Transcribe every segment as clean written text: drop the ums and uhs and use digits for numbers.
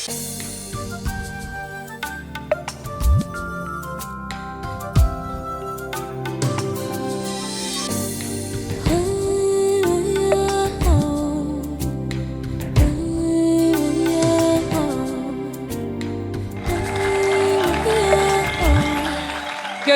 Que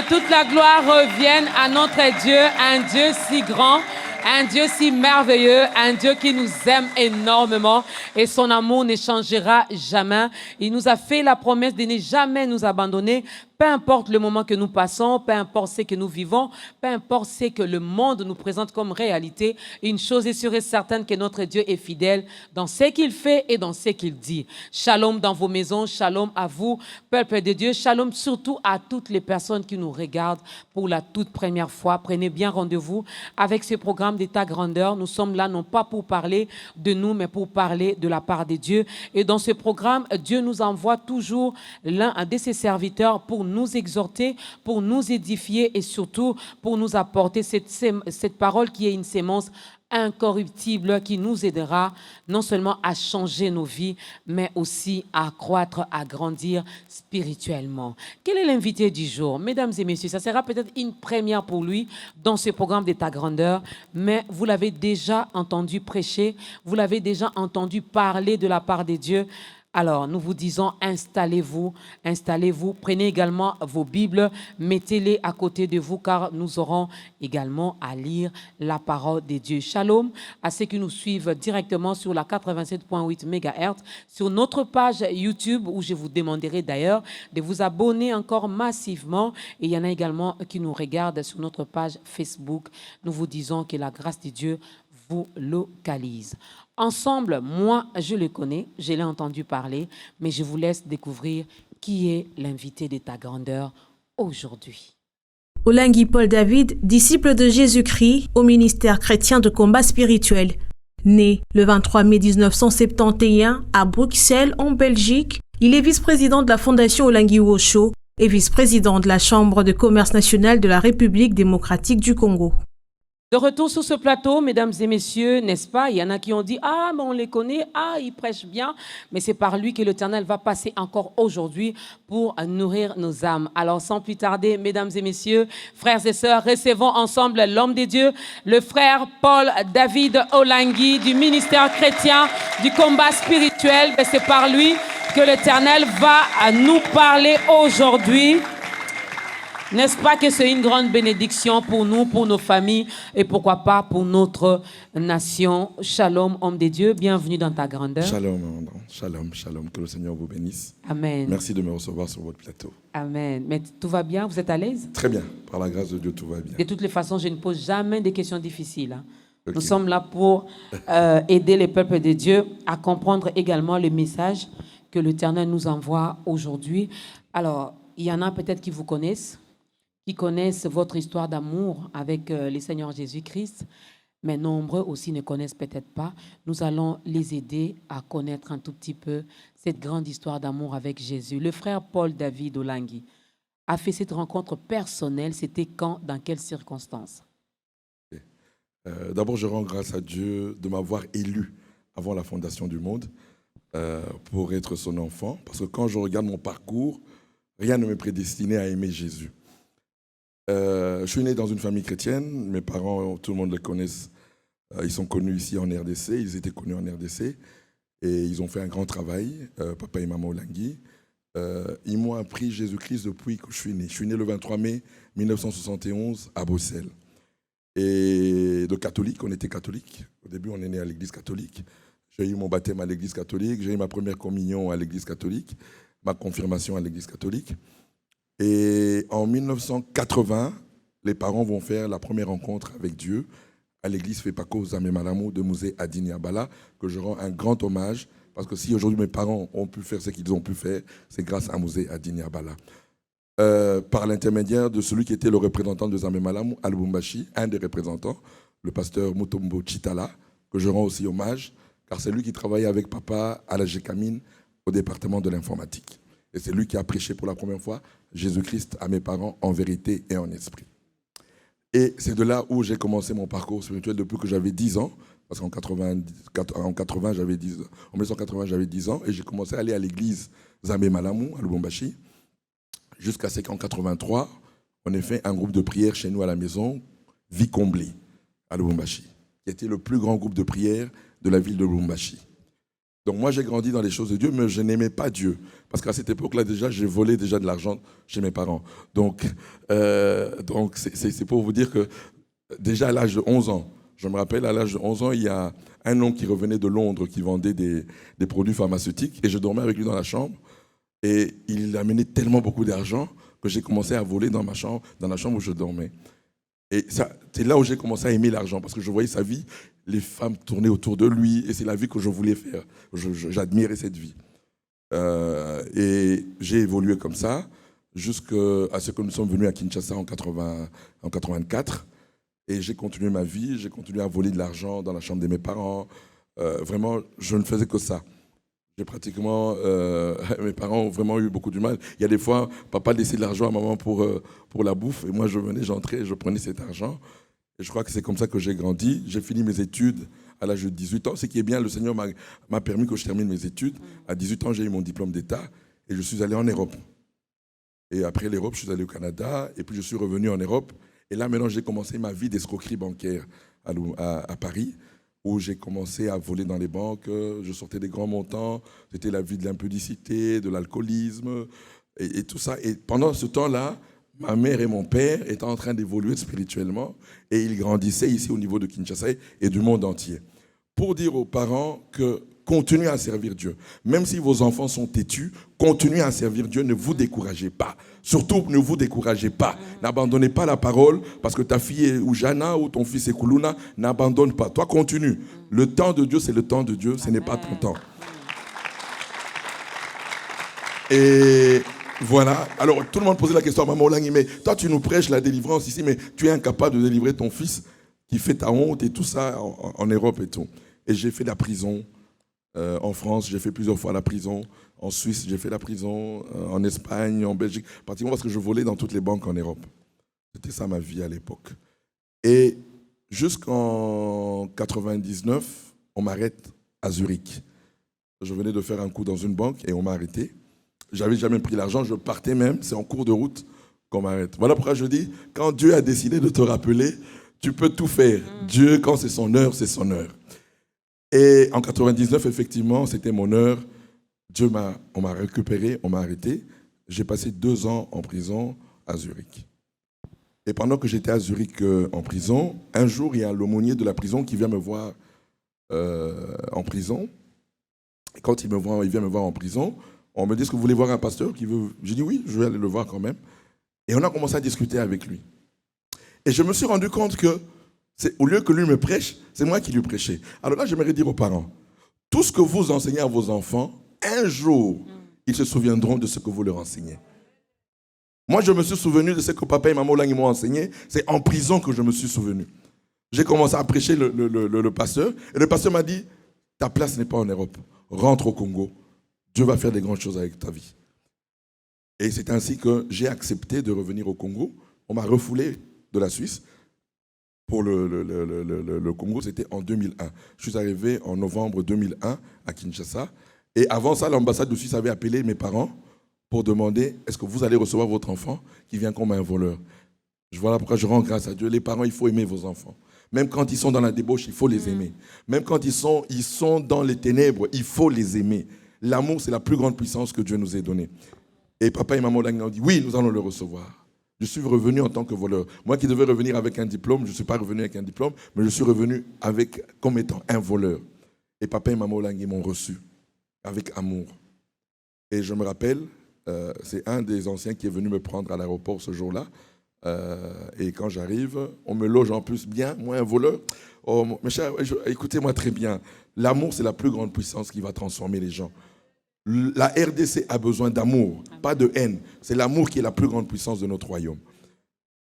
toute la gloire revienne à notre Dieu, un Dieu si grand, un Dieu si merveilleux, un Dieu qui nous aime énormément et son amour ne changera jamais. Il nous a fait la promesse de ne jamais nous abandonner, peu importe le moment que nous passons, peu importe ce que nous vivons, peu importe ce que le monde nous présente comme réalité. Une chose est sûre et certaine, que notre Dieu est fidèle dans ce qu'il fait et dans ce qu'il dit. Shalom dans vos maisons, shalom à vous, peuple de Dieu, shalom surtout à toutes les personnes qui nous regardent pour la toute première fois. Prenez bien rendez-vous avec ce programme d'État Grandeur. Nous sommes là non pas pour parler de nous, mais pour parler de la part de Dieu. Et dans ce programme, Dieu nous envoie toujours l'un de ses serviteurs pour nous exhorter, pour nous édifier et surtout pour nous apporter cette parole qui est une sémence incorruptible qui nous aidera non seulement à changer nos vies, mais aussi à croître, à grandir spirituellement. Quel est l'invité du jour? Mesdames et messieurs, ça sera peut-être une première pour lui dans ce programme d'État Grandeur, mais vous l'avez déjà entendu prêcher, vous l'avez déjà entendu parler de la part de Dieu. Alors, nous vous disons, installez-vous, prenez également vos Bibles, mettez-les à côté de vous, car nous aurons également à lire la parole de Dieu. Shalom à ceux qui nous suivent directement sur la 87.8 MHz, sur notre page YouTube, où je vous demanderai d'ailleurs de vous abonner encore massivement. Et il y en a également qui nous regardent sur notre page Facebook. Nous vous disons que la grâce de Dieu vous localise. Ensemble, moi, je le connais, je l'ai entendu parler, mais je vous laisse découvrir qui est l'invité d'État Grandeur aujourd'hui. Olangui Paul David, disciple de Jésus-Christ au ministère chrétien de combat spirituel. Né le 23 mai 1971 à Bruxelles, en Belgique, il est vice-président de la Fondation Olangui Osho et vice-président de la Chambre de commerce nationale de la République démocratique du Congo. De retour sur ce plateau, mesdames et messieurs, n'est-ce pas? Il y en a qui ont dit « Ah, mais on les connaît, ah, ils prêchent bien ». Mais c'est par lui que l'Éternel va passer encore aujourd'hui pour nourrir nos âmes. Alors, sans plus tarder, mesdames et messieurs, frères et sœurs, recevons ensemble l'homme de Dieu, le frère Paul David Olangui du ministère chrétien du combat spirituel. Et c'est par lui que l'Éternel va nous parler aujourd'hui. N'est-ce pas que c'est une grande bénédiction pour nous, pour nos familles et pourquoi pas pour notre nation. Shalom, homme de Dieu, bienvenue dans ta grandeur. Shalom, shalom, shalom, que le Seigneur vous bénisse. Amen. Merci de me recevoir sur votre plateau. Amen. Mais tout va bien, vous êtes à l'aise? Très bien, par la grâce de Dieu, tout va bien. De toutes les façons, je ne pose jamais de questions difficiles. Hein. Okay. Nous sommes là pour aider les peuples de Dieu à comprendre également le message que l'Éternel nous envoie aujourd'hui. Alors, il y en a peut-être qui vous connaissent, qui connaissent votre histoire d'amour avec le Seigneur Jésus-Christ, mais nombreux aussi ne connaissent peut-être pas. Nous allons les aider à connaître un tout petit peu cette grande histoire d'amour avec Jésus. Le frère Paul David Olangui a fait cette rencontre personnelle. C'était quand, dans quelles circonstances? D'abord, je rends grâce à Dieu de m'avoir élu avant la fondation du monde pour être son enfant. Parce que quand je regarde mon parcours, rien ne me prédestinait à aimer Jésus. Je suis né dans une famille chrétienne. Mes parents, tout le monde les connaissent. Ils sont connus ici en RDC. Ils étaient connus en RDC. Et ils ont fait un grand travail, papa et maman Olangui. Ils m'ont appris Jésus-Christ depuis que je suis né. Je suis né le 23 mai 1971 à Bruxelles. Et de catholique, on était catholique. Au début, on est né à l'église catholique. J'ai eu mon baptême à l'église catholique. J'ai eu ma première communion à l'église catholique. Ma confirmation à l'église catholique. Et en 1980, les parents vont faire la première rencontre avec Dieu à l'église Fepako Zame Malamu de Musée Adini Abala, que je rends un grand hommage, parce que si aujourd'hui mes parents ont pu faire ce qu'ils ont pu faire, c'est grâce à Musée Adini Abala. Par l'intermédiaire de celui qui était le représentant de Zame Malamu, à Lubumbashi, un des représentants, le pasteur Mutombo Chitala, que je rends aussi hommage, car c'est lui qui travaillait avec papa à la GECAMINE au département de l'informatique. Et c'est lui qui a prêché pour la première fois Jésus-Christ à mes parents en vérité et en esprit. Et c'est de là où j'ai commencé mon parcours spirituel depuis que j'avais 10 ans. Parce qu'en 80, j'avais 10 ans. En 1980, j'avais 10 ans et j'ai commencé à aller à l'église Zambé Malamou, à Lubumbashi, jusqu'à ce qu'en 83, on ait fait un groupe de prière chez nous à la maison, Vie comblée, à Lubumbashi, qui était le plus grand groupe de prière de la ville de Lubumbashi. Donc moi, j'ai grandi dans les choses de Dieu, mais je n'aimais pas Dieu. Parce qu'à cette époque-là, déjà, j'ai volé déjà de l'argent chez mes parents. Donc c'est pour vous dire que déjà à l'âge de 11 ans, je me rappelle, à l'âge de 11 ans, il y a un homme qui revenait de Londres qui vendait des produits pharmaceutiques et je dormais avec lui dans la chambre et il amenait tellement beaucoup d'argent que j'ai commencé à voler dans ma chambre, dans la chambre où je dormais. Et c'est là où j'ai commencé à aimer l'argent parce que je voyais sa vie, les femmes tournaient autour de lui et c'est la vie que je voulais faire. J'admirais cette vie. Et j'ai évolué comme ça jusqu'à ce que nous sommes venus à Kinshasa en 84. Et j'ai continué ma vie, j'ai continué à voler de l'argent dans la chambre de mes parents. Vraiment, je ne faisais que ça. J'ai pratiquement... mes parents ont vraiment eu beaucoup de mal. Il y a des fois, papa laissait de l'argent à maman pour la bouffe. Et moi, je venais, j'entrais et je prenais cet argent. Et je crois que c'est comme ça que j'ai grandi. J'ai fini mes études à l'âge de 18 ans. Ce qui est bien, le Seigneur m'a permis que je termine mes études. À 18 ans, j'ai eu mon diplôme d'État et je suis allé en Europe. Et après l'Europe, je suis allé au Canada et puis je suis revenu en Europe. Et là, maintenant, j'ai commencé ma vie d'escroquerie bancaire à Paris, où j'ai commencé à voler dans les banques. Je sortais des grands montants. C'était la vie de l'impudicité, de l'alcoolisme et tout ça. Et pendant ce temps-là, ma mère et mon père étaient en train d'évoluer spirituellement et ils grandissaient ici au niveau de Kinshasa et du monde entier. Pour dire aux parents que continuez à servir Dieu. Même si vos enfants sont têtus, continuez à servir Dieu, ne vous découragez pas. Surtout, ne vous découragez pas. N'abandonnez pas la parole parce que ta fille est Oujana ou ton fils est Koulouna, n'abandonne pas. Toi, continue. Le temps de Dieu, c'est le temps de Dieu, ce n'est pas ton temps. Et voilà. Alors, tout le monde posait la question à Maman Olangi, mais toi, tu nous prêches la délivrance ici, mais tu es incapable de délivrer ton fils qui fait ta honte et tout ça en Europe et tout. Et j'ai fait la prison. En France, j'ai fait plusieurs fois la prison. En Suisse, j'ai fait la prison. En Espagne, en Belgique. Pratiquement parce que je volais dans toutes les banques en Europe. C'était ça ma vie à l'époque. Et jusqu'en 99, on m'arrête à Zurich. Je venais de faire un coup dans une banque et on m'a arrêté. J'avais jamais pris l'argent, je partais même. C'est en cours de route qu'on m'arrête. Voilà pourquoi je dis, quand Dieu a décidé de te rappeler, tu peux tout faire. Dieu, quand c'est son heure, c'est son heure. Et en 99, effectivement, c'était mon heure. On m'a récupéré, on m'a arrêté. J'ai passé 2 ans en prison à Zurich. Et pendant que j'étais à Zurich en prison, un jour, il y a l'aumônier de la prison qui vient me voir en prison. Et quand il vient me voir en prison, on me dit, est-ce que vous voulez voir un pasteur qui veut... J'ai dit oui, je vais aller le voir quand même. Et on a commencé à discuter avec lui. Et je me suis rendu compte que au lieu que lui me prêche, c'est moi qui lui prêchais. Alors là, j'aimerais dire aux parents, tout ce que vous enseignez à vos enfants, un jour, ils se souviendront de ce que vous leur enseignez. Moi, je me suis souvenu de ce que papa et maman Olangi m'ont enseigné. C'est en prison que je me suis souvenu. J'ai commencé à prêcher le pasteur. Et le pasteur m'a dit, ta place n'est pas en Europe. Rentre au Congo. Dieu va faire des grandes choses avec ta vie. Et c'est ainsi que j'ai accepté de revenir au Congo. On m'a refoulé de la Suisse. Pour le Congo, c'était en 2001. Je suis arrivé en novembre 2001 à Kinshasa. Et avant ça, l'ambassade de Suisse avait appelé mes parents pour demander est-ce que vous allez recevoir votre enfant qui vient comme un voleur. Voilà pourquoi je rends grâce à Dieu. Les parents, il faut aimer vos enfants. Même quand ils sont dans la débauche, il faut les aimer. Même quand ils sont dans les ténèbres, il faut les aimer. L'amour, c'est la plus grande puissance que Dieu nous ait donnée. Et papa et maman ont dit oui, nous allons le recevoir. Je suis revenu en tant que voleur. Moi qui devais revenir avec un diplôme, je ne suis pas revenu avec un diplôme, mais je suis revenu comme étant un voleur. Et papa et maman Olangi m'ont reçu avec amour. Et je me rappelle, c'est un des anciens qui est venu me prendre à l'aéroport ce jour-là. Et quand j'arrive, on me loge en plus bien, moi un voleur. Oh, mes chers, écoutez-moi très bien. L'amour, c'est la plus grande puissance qui va transformer les gens. La RDC a besoin d'amour, pas de haine. C'est l'amour qui est la plus grande puissance de notre royaume.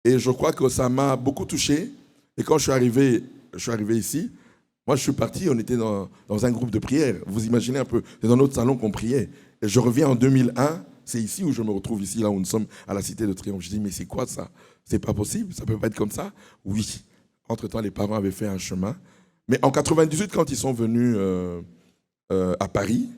Et je crois que ça m'a beaucoup touché. Et quand je suis arrivé ici, moi je suis parti, on était dans un groupe de prière. Vous imaginez un peu, c'est dans notre salon qu'on priait. Et je reviens en 2001, c'est ici où je me retrouve, ici, là où nous sommes, à la Cité de Triomphe. Je dis, mais c'est quoi ça? C'est pas possible, ça peut pas être comme ça? Oui. Entre-temps, les parents avaient fait un chemin Mais en 98, quand ils sont venus à Paris,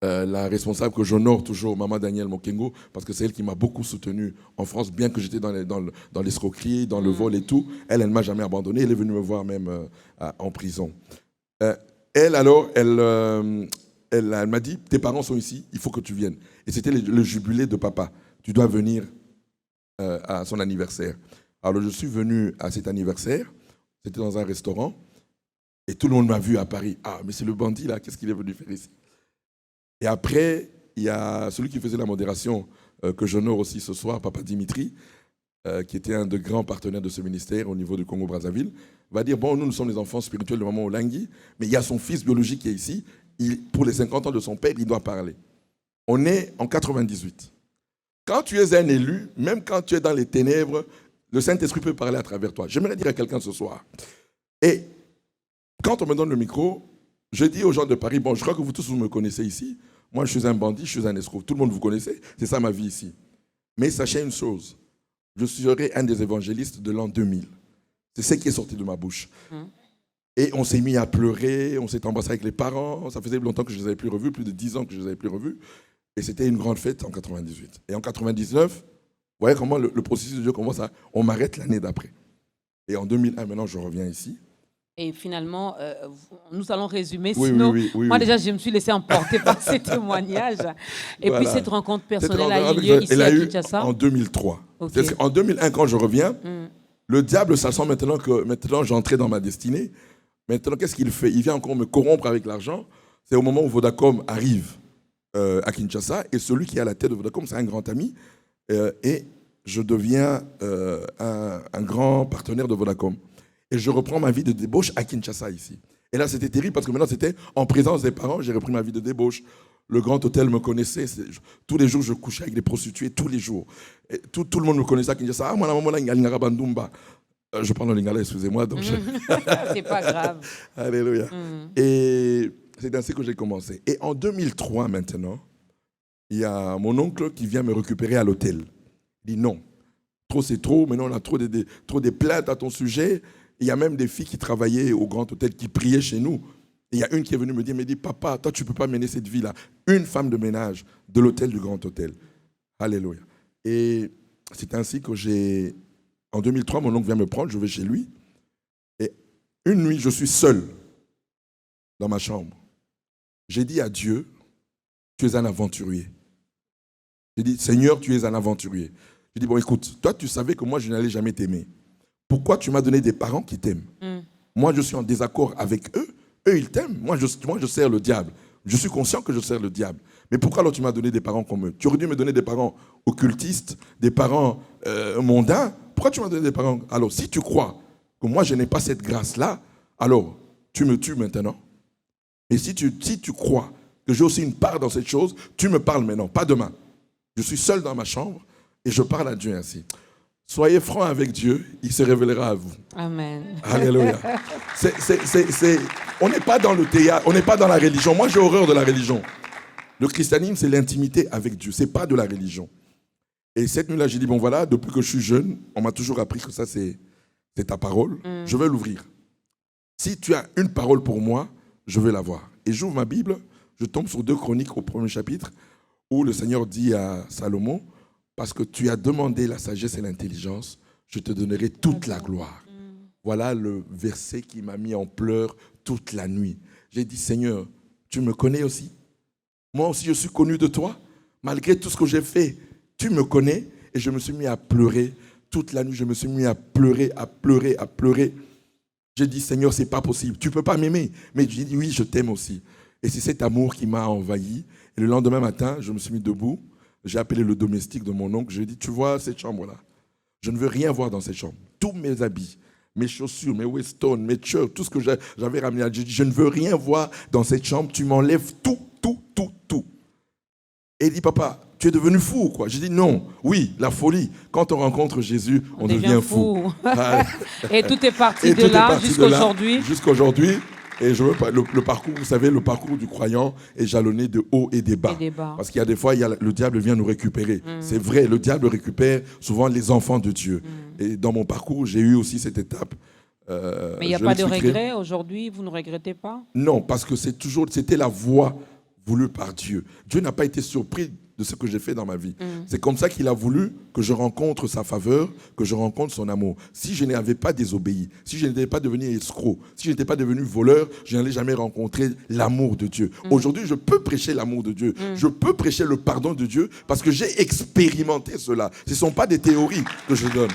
la responsable que j'honore toujours, Maman Danielle Mokengo, parce que c'est elle qui m'a beaucoup soutenu en France, bien que j'étais dans l'escroquerie, dans le vol et tout. Elle ne m'a jamais abandonné. Elle est venue me voir même en prison. Elle m'a dit, tes parents sont ici, il faut que tu viennes. Et c'était le jubilé de papa. Tu dois venir à son anniversaire. Alors je suis venu à cet anniversaire. C'était dans un restaurant. Et tout le monde m'a vu à Paris. Ah, mais c'est le bandit là, qu'est-ce qu'il est venu faire ici? Et après, il y a celui qui faisait la modération, que j'honore aussi ce soir, Papa Dimitri, qui était un des grands partenaires de ce ministère au niveau du Congo-Brazzaville, va dire, bon, nous sommes les enfants spirituels de Maman Olangui, mais il y a son fils biologique qui est ici. Pour les 50 ans de son père, il doit parler. On est en 98. Quand tu es un élu, même quand tu es dans les ténèbres, le Saint-Esprit peut parler à travers toi. J'aimerais dire à quelqu'un ce soir. Et quand on me donne le micro, je dis aux gens de Paris, bon, je crois que vous tous vous me connaissez ici. Moi, je suis un bandit, je suis un escroc. Tout le monde vous connaissez. C'est ça ma vie ici. Mais sachez une chose. Je serai un des évangélistes de l'an 2000. C'est ce qui est sorti de ma bouche. Et on s'est mis à pleurer, on s'est embrassé avec les parents. Ça faisait longtemps que je ne les avais plus revus, plus de 10 ans que je ne les avais plus revus. Et c'était une grande fête en 98. Et en 99, vous voyez comment le processus de Dieu commence à... On m'arrête l'année d'après. Et en 2001, maintenant, je reviens ici. Et finalement, nous allons résumer, sinon, moi déjà, je me suis laissé emporter par ces témoignages. Et voilà. Puis cette rencontre personnelle a eu lieu ici à Kinshasa. En 2003. Okay. En 2001, quand je reviens, le diable, ça sent maintenant que j'entrais dans ma destinée. Maintenant, qu'est-ce qu'il fait? Il vient encore me corrompre avec l'argent. C'est au moment où Vodacom arrive à Kinshasa, et celui qui est à la tête de Vodacom, c'est un grand ami, et je deviens un grand partenaire de Vodacom. Et je reprends ma vie de débauche à Kinshasa ici. Et là, c'était terrible parce que maintenant, c'était en présence des parents, j'ai repris ma vie de débauche. Le grand hôtel me connaissait. Tous les jours, je couchais avec des prostituées, tous les jours. Et tout le monde me connaissait à Kinshasa. Ah, moi, je parle en lingala, excusez-moi. Donc c'est pas grave. Alléluia. Et c'est ainsi que j'ai commencé. Et en 2003, maintenant, il y a mon oncle qui vient me récupérer à l'hôtel. Il dit non, trop c'est trop, maintenant on a trop des plaintes à ton sujet. Il y a même des filles qui travaillaient au grand hôtel, qui priaient chez nous. Et il y a une qui est venue me dire, papa, toi tu ne peux pas mener cette vie-là. Une femme de ménage de l'hôtel du grand hôtel. Alléluia. Et c'est ainsi que en 2003, mon oncle vient me prendre, je vais chez lui. Et une nuit, je suis seul dans ma chambre. J'ai dit à Dieu, tu es un aventurier. J'ai dit, Seigneur, tu es un aventurier. J'ai dit, bon, écoute, toi, tu savais que moi, je n'allais jamais t'aimer. Pourquoi tu m'as donné des parents qui t'aiment? Moi, je suis en désaccord avec eux. Eux, ils t'aiment. Moi, je sers le diable. Je suis conscient que je sers le diable. Mais pourquoi alors tu m'as donné des parents comme eux? Tu aurais dû me donner des parents occultistes, des parents mondains. Pourquoi tu m'as donné des parents? Alors, si tu crois que moi, je n'ai pas cette grâce-là, alors, tu me tues maintenant. Et si tu crois que j'ai aussi une part dans cette chose, tu me parles maintenant, pas demain. Je suis seul dans ma chambre et je parle à Dieu ainsi. Soyez francs avec Dieu, il se révélera à vous. Amen. Alléluia. On n'est pas dans le théâtre, on n'est pas dans la religion. Moi, j'ai horreur de la religion. Le christianisme, c'est l'intimité avec Dieu, c'est pas de la religion. Et cette nuit-là, j'ai dit, bon voilà, depuis que je suis jeune, on m'a toujours appris que ça, c'est ta parole. Je vais l'ouvrir. Si tu as une parole pour moi, je vais l'avoir. Et j'ouvre ma Bible, je tombe sur 2 Chroniques au 1er chapitre, où le Seigneur dit à Salomon, parce que tu as demandé la sagesse et l'intelligence, je te donnerai toute la gloire. Voilà le verset qui m'a mis en pleurs toute la nuit. J'ai dit, Seigneur, tu me connais aussi. Moi aussi, je suis connu de toi. Malgré tout ce que j'ai fait, tu me connais. Et je me suis mis à pleurer toute la nuit. Je me suis mis à pleurer, à pleurer, à pleurer. J'ai dit, Seigneur, c'est pas possible. Tu ne peux pas m'aimer. Mais j'ai dit, oui, je t'aime aussi. Et c'est cet amour qui m'a envahi. Et le lendemain matin, je me suis mis debout. J'ai appelé le domestique de mon oncle. Je lui ai dit, tu vois cette chambre-là? Je ne veux rien voir dans cette chambre. Tous mes habits, mes chaussures, mes Weston, mes shirts, tout ce que j'avais ramené. J'ai dit, je ne veux rien voir dans cette chambre. Tu m'enlèves tout. Et il dit, papa, tu es devenu fou, quoi. J'ai dit, non. Oui, la folie. Quand on rencontre Jésus, on devient fou. Et tout est parti de là jusqu'à aujourd'hui. Jusqu'à aujourd'hui. Et je veux pas, le parcours, vous savez, le parcours du croyant est jalonné de hauts et des bas. Parce qu'il y a des fois, le diable vient nous récupérer. C'est vrai, le diable récupère souvent les enfants de Dieu. Et dans mon parcours, j'ai eu aussi cette étape Mais il n'y a je pas de l'expliquerai. regret aujourd'hui, vous ne regrettez pas? Non, parce que c'était la voie voulue par Dieu. Dieu n'a pas été surpris de ce que j'ai fait dans ma vie. C'est comme ça qu'il a voulu que je rencontre sa faveur, que je rencontre son amour. Si je n'avais pas désobéi, si je n'étais pas devenu escroc, si je n'étais pas devenu voleur, je n'allais jamais rencontrer l'amour de Dieu. Aujourd'hui, je peux prêcher l'amour de Dieu. Je peux prêcher le pardon de Dieu parce que j'ai expérimenté cela. Ce ne sont pas des théories que je donne.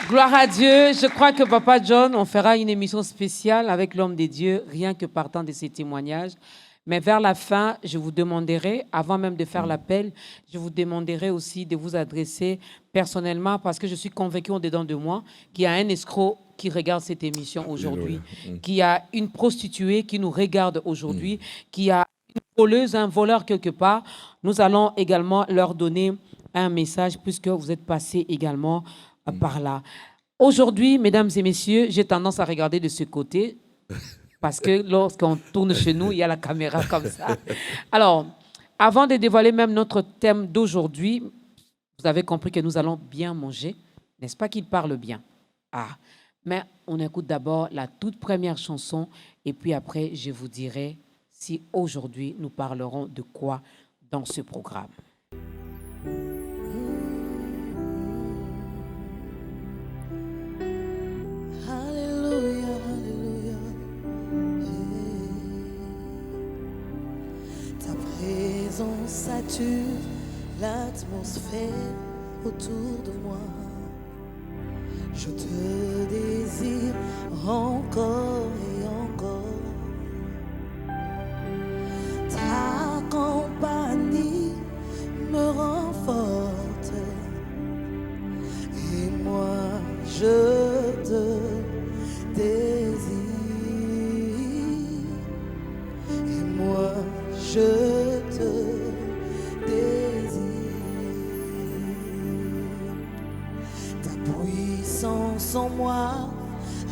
Gloire à Dieu. Je crois que Papa John, on fera une émission spéciale avec l'homme des dieux, rien que partant de ses témoignages. Mais vers la fin, je vous demanderai, avant même de faire l'appel, je vous demanderai aussi de vous adresser personnellement, parce que je suis convaincu en dedans de moi qu'il y a un escroc qui regarde cette émission aujourd'hui, qu'il y a une prostituée qui nous regarde aujourd'hui, qu'il y a une voleuse, un voleur quelque part. Nous allons également leur donner un message, puisque vous êtes passés également par là. Aujourd'hui, mesdames et messieurs, j'ai tendance à regarder de ce côté, parce que lorsqu'on tourne chez nous, il y a la caméra comme ça. Alors, avant de dévoiler même notre thème d'aujourd'hui, vous avez compris que nous allons bien manger. N'est-ce pas qu'il parle bien? Ah, mais on écoute d'abord la toute première chanson et puis après, je vous dirai si aujourd'hui nous parlerons de quoi dans ce programme. Alléluia, alléluia. Ta présence sature l'atmosphère autour de moi. Je te désire encore et encore. Ta compagnie me rend forte et moi je te désire et moi je te désire. Ta puissance en moi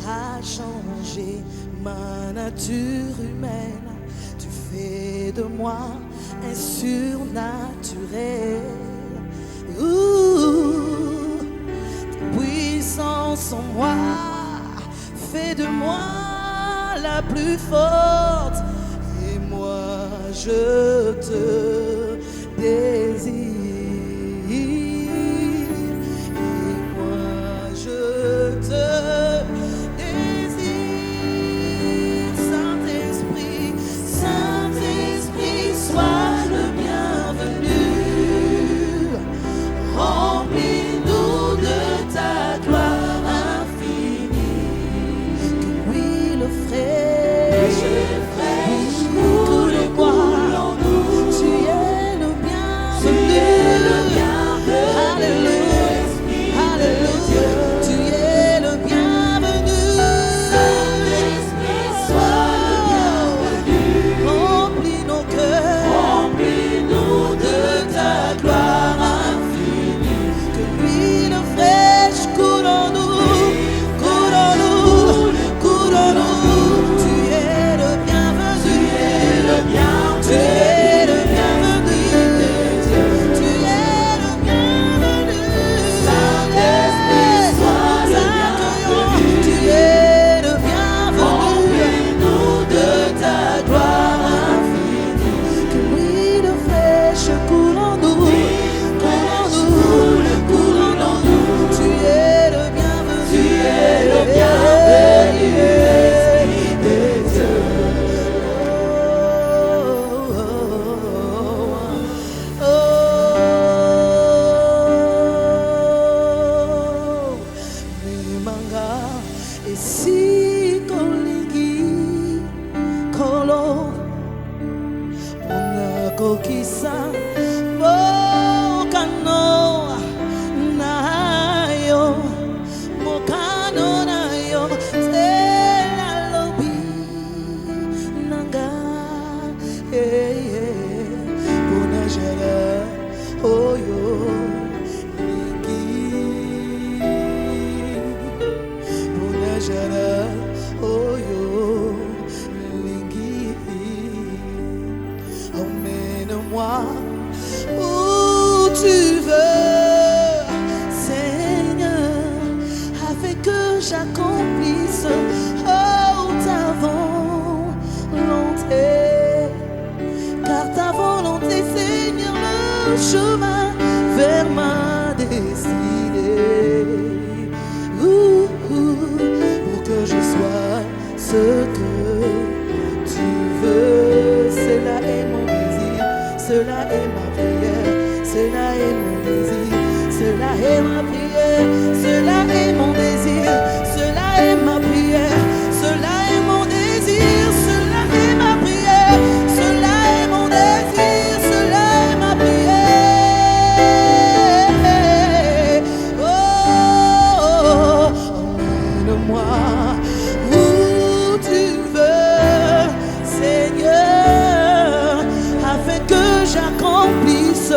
a changé ma nature humaine. Tu fais de moi un surnaturel. Ta puissance en moi fait de moi la plus forte. Et moi je te désire. Et moi je te désire. Saint-Esprit, Saint-Esprit, sois le bienvenu. Remplis-nous de ta gloire infinie. Que l'huile fraîche coule en moi. Tu es le bienvenu. Alléluia, alléluia. Tu es le bienvenu. Saint-Esprit, sois le bienvenu. Remplis nos cœurs. Remplis-nous de ta gloire infinie. Que l'huile fraîche coule en nous, coule en nous, coule en nous. Tu es le bienvenu. Tu es le bienvenu. Tu es le bienvenu. Tu es le bienvenu. Saint-Esprit, sois le bienvenu. Tu es le bienvenu. Remplis-nous de ta gloire infinie. Que l'huile fraîche coule en nous, coule en nous, coule en nous. Tu es le bienvenu. Tu es le bienvenu. Esprit de Dieu. Mimanga esi kolingi kolo unakokisa mokano nayo mokano nayo tela lobi nanga bonajara oyo lingi bonajara oyo lingi. Emmène-moi où tu veux, Seigneur, avec eux. j'accomplisse ta volonté. Car ta volonté, Seigneur, le chemin vers ma destinée. Pour que je sois ce que tu veux. Cela est mon désir, cela est ma prière, cela est mon désir, cela est ma prière, cela est mon désir, cela est ma prière, cela est mon désir, cela est ma prière, cela est mon désir, cela est ma prière. Oh, emmène-moi où tu veux, Seigneur, afin que j'accomplisse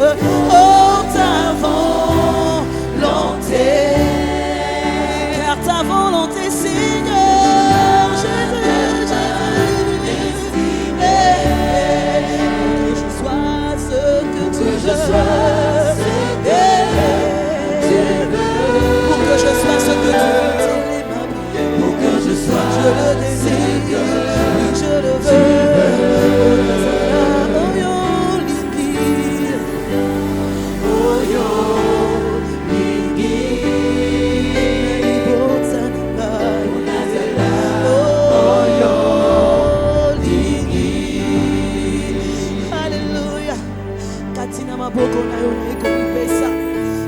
ta volonté. Car ta volonté, Seigneur, Jésus, que je sois ce que tu veux. Pour que je sois ce que tu veux. Pour que je sois, je le désire, oui, je le veux.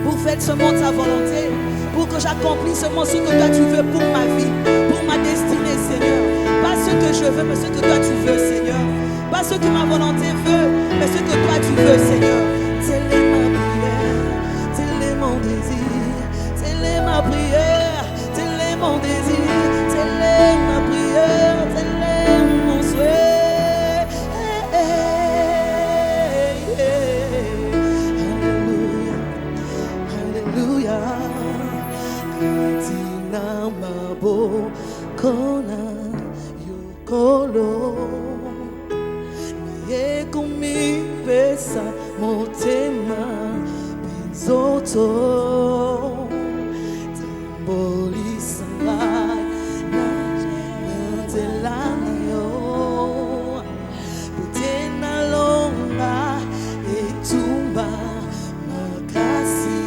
Pour faire seulement ta volonté, pour que j'accomplisse seulement ce que toi tu veux pour ma vie, pour ma destinée, Seigneur. Pas ce que je veux, mais ce que toi tu veux, Seigneur. Pas ce que ma volonté veut, mais ce que toi tu veux, Seigneur. Telle est ma prière, tel est mon désir, telle est ma prière, tel est mon désir, telle est ma prière, tel est mon souhait. Kona yokolo niye kumi pesa motema benzoto tambolisa ngai na nzelana yo putena longa etumba makasi.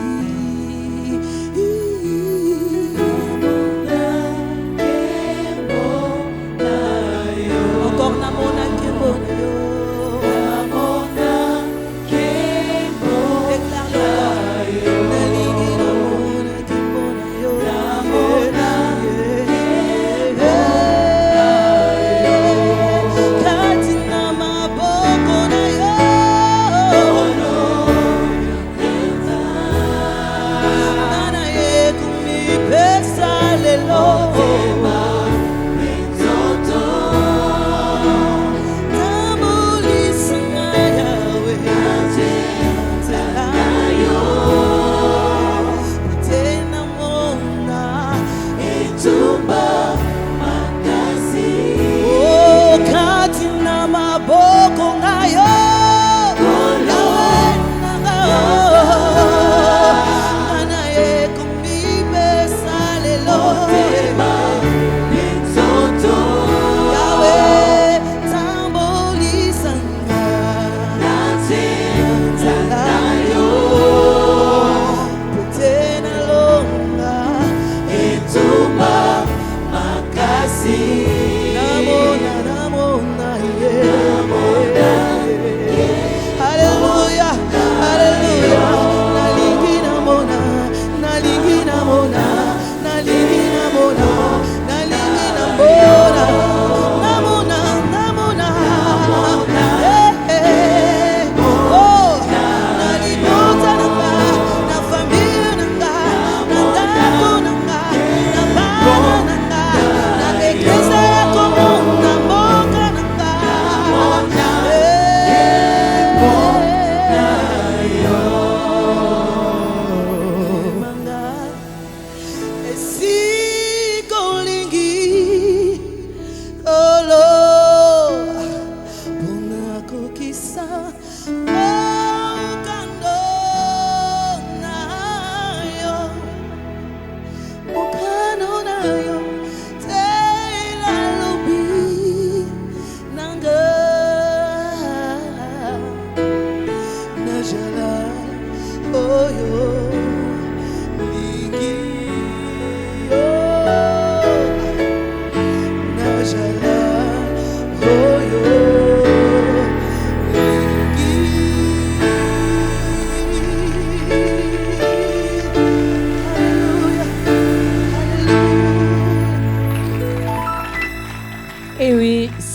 I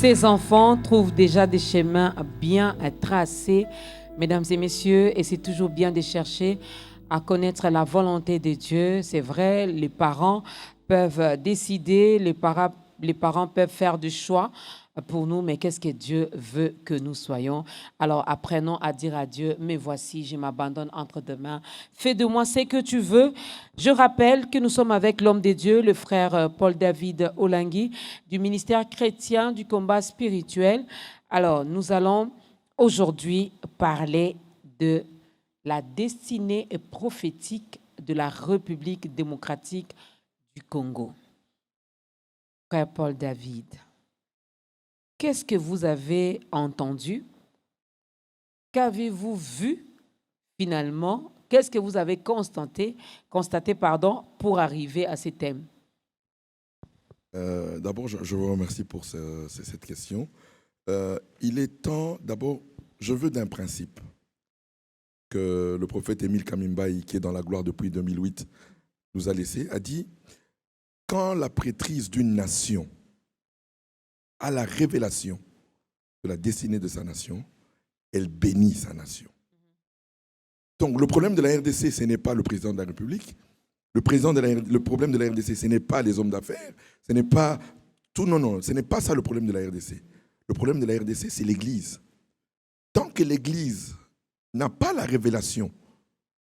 Ces enfants trouvent déjà des chemins bien tracés, mesdames et messieurs, et c'est toujours bien de chercher à connaître la volonté de Dieu. C'est vrai, les parents peuvent décider, les parents peuvent faire du choix pour nous, mais qu'est-ce que Dieu veut que nous soyons? Alors apprenons à dire à Dieu, mais voici, je m'abandonne entre tes mains. Fais de moi ce que tu veux. Je rappelle que nous sommes avec l'homme de Dieu, le frère Paul-David Olangui, du ministère chrétien du combat spirituel. Alors, nous allons aujourd'hui parler de la destinée prophétique de la République démocratique du Congo. Frère Paul-David, qu'est-ce que vous avez entendu? Qu'avez-vous vu finalement? Qu'est-ce que vous avez constaté pour arriver à ces thèmes? D'abord, je vous remercie pour cette question. Il est temps, d'abord, je veux d'un principe que le prophète Émile Kamimbaï, qui est dans la gloire depuis 2008, nous a laissé, a dit, quand la prêtrise d'une nation à la révélation de la destinée de sa nation, elle bénit sa nation. Donc le problème de la RDC, ce n'est pas le président de la République. Le problème de la RDC, ce n'est pas les hommes d'affaires. Ce n'est pas tout, non, ce n'est pas ça le problème de la RDC. Le problème de la RDC, c'est l'Église. Tant que l'Église n'a pas la révélation,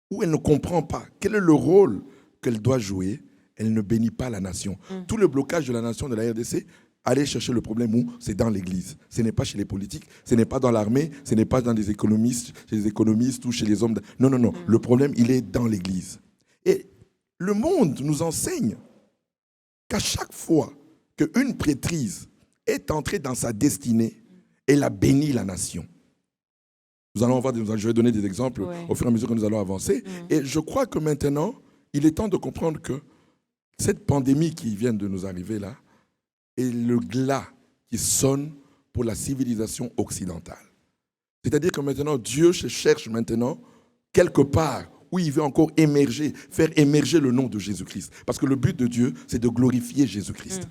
ou elle ne comprend pas quel est le rôle qu'elle doit jouer, elle ne bénit pas la nation. Tout le blocage de la nation de la RDC, allez chercher le problème où c'est dans l'Église. Ce n'est pas chez les politiques, ce n'est pas dans l'armée, ce n'est pas dans les économistes, chez les économistes ou chez les hommes. Non. Le problème, il est dans l'Église. Et le monde nous enseigne qu'à chaque fois qu'une prêtrise est entrée dans sa destinée, elle a béni la nation. Je vais donner des exemples au fur et à mesure que nous allons avancer. Et je crois que maintenant, il est temps de comprendre que cette pandémie qui vient de nous arriver là, et le glas qui sonne pour la civilisation occidentale. C'est-à-dire que maintenant, Dieu cherche maintenant quelque part où il veut encore faire émerger le nom de Jésus-Christ. Parce que le but de Dieu, c'est de glorifier Jésus-Christ.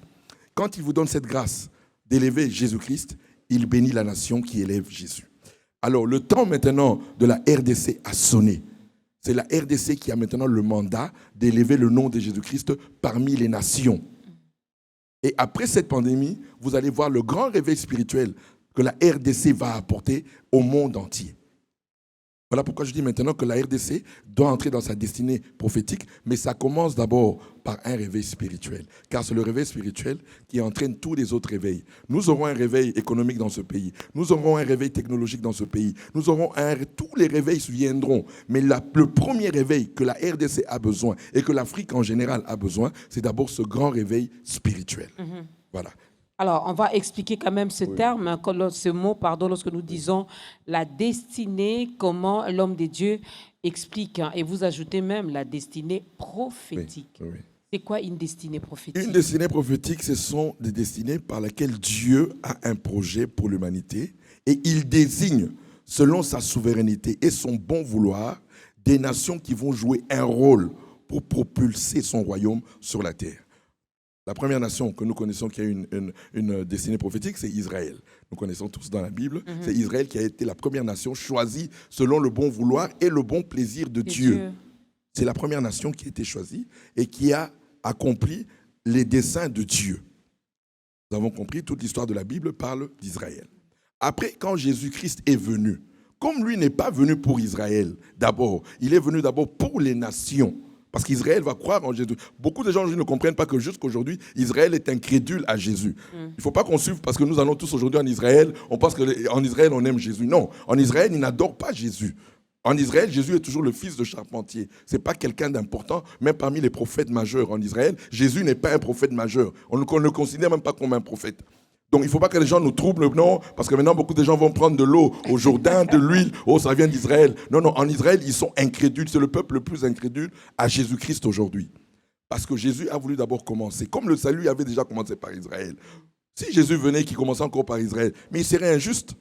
Quand il vous donne cette grâce d'élever Jésus-Christ, il bénit la nation qui élève Jésus. Alors, le temps maintenant de la RDC a sonné. C'est la RDC qui a maintenant le mandat d'élever le nom de Jésus-Christ parmi les nations. Et après cette pandémie, vous allez voir le grand réveil spirituel que la RDC va apporter au monde entier. Voilà pourquoi je dis maintenant que la RDC doit entrer dans sa destinée prophétique, mais ça commence d'abord par un réveil spirituel. Car c'est le réveil spirituel qui entraîne tous les autres réveils. Nous aurons un réveil économique dans ce pays. Nous aurons un réveil technologique dans ce pays. Tous les réveils viendront. Mais le premier réveil que la RDC a besoin et que l'Afrique en général a besoin, c'est d'abord ce grand réveil spirituel. Voilà. Alors, on va expliquer quand même ce terme, ce mot, lorsque nous disons la destinée, comment l'homme de Dieu explique. Et vous ajoutez même la destinée prophétique. Oui. C'est quoi une destinée prophétique? Une destinée prophétique, ce sont des destinées par lesquelles Dieu a un projet pour l'humanité et il désigne, selon sa souveraineté et son bon vouloir, des nations qui vont jouer un rôle pour propulser son royaume sur la terre. La première nation que nous connaissons qui a une destinée prophétique, c'est Israël. Nous connaissons tous dans la Bible. C'est Israël qui a été la première nation choisie selon le bon vouloir et le bon plaisir de Dieu. C'est la première nation qui a été choisie et qui a accompli les desseins de Dieu. Nous avons compris, toute l'histoire de la Bible parle d'Israël. Après, quand Jésus-Christ est venu, comme lui n'est pas venu pour Israël d'abord, il est venu d'abord pour les nations. Parce qu'Israël va croire en Jésus. Beaucoup de gens ne comprennent pas que jusqu'aujourd'hui, Israël est incrédule à Jésus. Il ne faut pas qu'on suive parce que nous allons tous aujourd'hui en Israël. On pense qu'en Israël, on aime Jésus. Non, en Israël, ils n'adorent pas Jésus. En Israël, Jésus est toujours le fils de charpentier. Ce n'est pas quelqu'un d'important, même parmi les prophètes majeurs en Israël. Jésus n'est pas un prophète majeur. On ne le considère même pas comme un prophète. Donc, il ne faut pas que les gens nous troublent, non, parce que maintenant, beaucoup de gens vont prendre de l'eau au Jourdain, de l'huile, ça vient d'Israël. Non, en Israël, ils sont incrédules. C'est le peuple le plus incrédule à Jésus-Christ aujourd'hui. Parce que Jésus a voulu d'abord commencer. Comme le salut avait déjà commencé par Israël. Si Jésus venait, qu'il commençait encore par Israël, mais il serait injuste.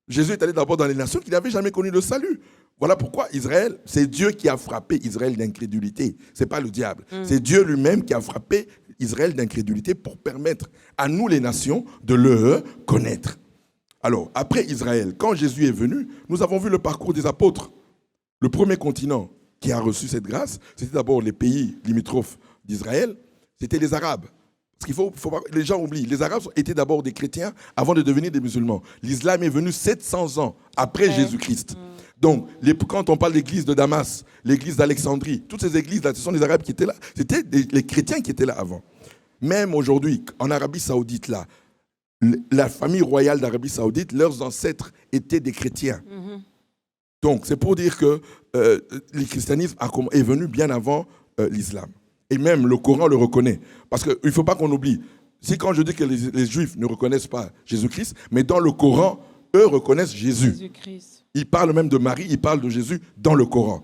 Jésus est allé d'abord dans les nations qui n'avaient jamais connu le salut. Voilà pourquoi Israël, c'est Dieu qui a frappé Israël d'incrédulité. Ce n'est pas le diable. C'est Dieu lui-même qui a frappé Israël d'incrédulité pour permettre à nous les nations de le connaître. Alors, après Israël, quand Jésus est venu, nous avons vu le parcours des apôtres. Le premier continent qui a reçu cette grâce, c'était d'abord les pays limitrophes d'Israël, c'était les Arabes. Parce qu'il faut les gens oublient, les Arabes étaient d'abord des chrétiens avant de devenir des musulmans. L'islam est venu 700 ans après Jésus-Christ. Donc, quand on parle de l'église de Damas, l'église d'Alexandrie, toutes ces églises-là, ce sont les Arabes qui étaient là. C'était les chrétiens qui étaient là avant. Même aujourd'hui, en Arabie Saoudite, là, la famille royale d'Arabie Saoudite, leurs ancêtres étaient des chrétiens. Donc, c'est pour dire que le christianisme est venu bien avant l'islam. Et même le Coran le reconnaît. Parce qu'il ne faut pas qu'on oublie. Si quand je dis que les Juifs ne reconnaissent pas Jésus-Christ, mais dans le Coran, eux reconnaissent Jésus. Ils parlent même de Marie, ils parlent de Jésus dans le Coran.